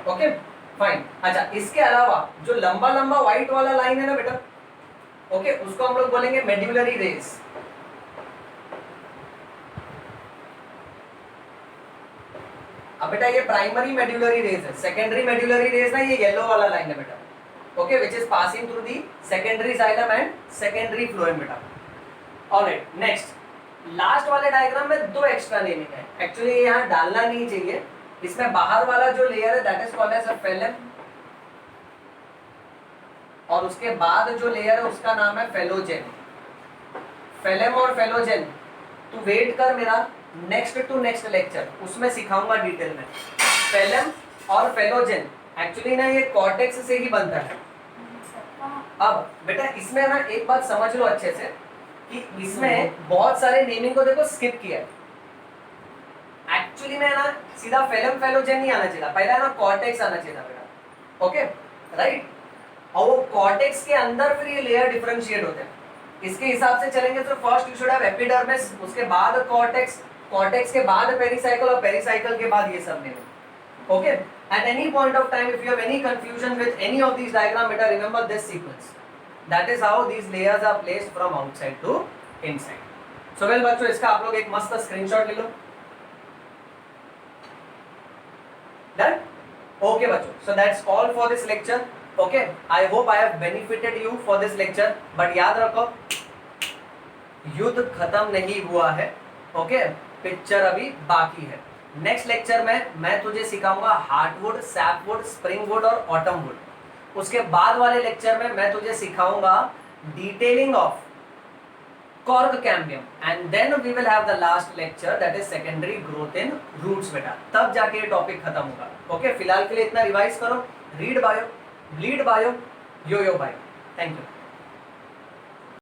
ओके फाइन। अच्छा, इसके अलावा जो लंबा लंबा व्हाइट वाला लाइन है ना बेटा, ओके, उसको हम लोग बोलेंगे मेड्यूलरी रेस। अब बेटा ये प्राइमरी मेड्यूलरी रेस है, सेकेंडरी मेड्यूलरी रेस ना ये येलो वाला लाइन है बेटा, okay, which is passing through the secondary xylem and secondary phloem बेटा। ऑलराइट, नेक्स्ट लास्ट वाले डायग्राम में दो एक्स्ट्रा नेमिंग है, एक्चुअली यहाँ डालना नहीं चाहिए। इसमें बाहर वाला जो लेयर है that is called as a phellem, और उसके बाद जो लेयर है उसका नाम है फेलोजेन। फेलम और फेलोजेन तू वेट कर मेरा नेक्स्ट टू नेक्स्ट लेक्चर, उसमें सिखाऊंगा डिटेल में। फेलम और फेलोजेन एक्चुअली ना ये कॉर्टेक्स से ही बनता है। अब बेटा इसमें ना एक बात समझ लो अच्छे से कि इसमें बहुत सारे नेमिंग को देखो स्किप किया है। एक्चुअली में ना सीधा फेलम फेलोजेन नहीं आना चाहिए, पहला ना कॉर्टेक्स आना चाहिए बेटा, ओके राइट। और वो कॉर्टेक्स के अंदर फिर ये लेयर डिफरेंशिएट होते हैं। इसके हिसाब से चलेंगे तो first you should have epidermis, उसके बाद कॉर्टेक्स, कॉर्टेक्स के बाद पेरिसाइकल और पेरिसाइकल के बाद ये सब naming, okay. At any point of time, if you have any confusion with any of these diagram, better remember this sequence. That is how these layers are placed from outside to inside. So well बच्चों, इसका आप लोग एक मस्त screenshot ले लो। Done? Okay बच्चों, so that's all for this lecture. Okay, I hope I have benefited you for this lecture. But याद रखो, युद्ध खत्म नहीं हुआ है, okay? पिक्चर अभी बाकी है। नेक्स्ट लेक्चर में मैं तुझे सिखाऊंगा हार्टवुड, सैपवुड, स्प्रिंगवुड और ऑटम वुड। उसके बाद वाले लेक्चर में मैं तुझे सिखाऊंगा detailing of cork cambium, and then we will have the last lecture that is secondary growth in roots बेटा, तब जाके ये टॉपिक खत्म होगा। ओके, फिलहाल के लिए इतना रिवाइज करो, read bio, bleed bio, yo yo bio. Thank you.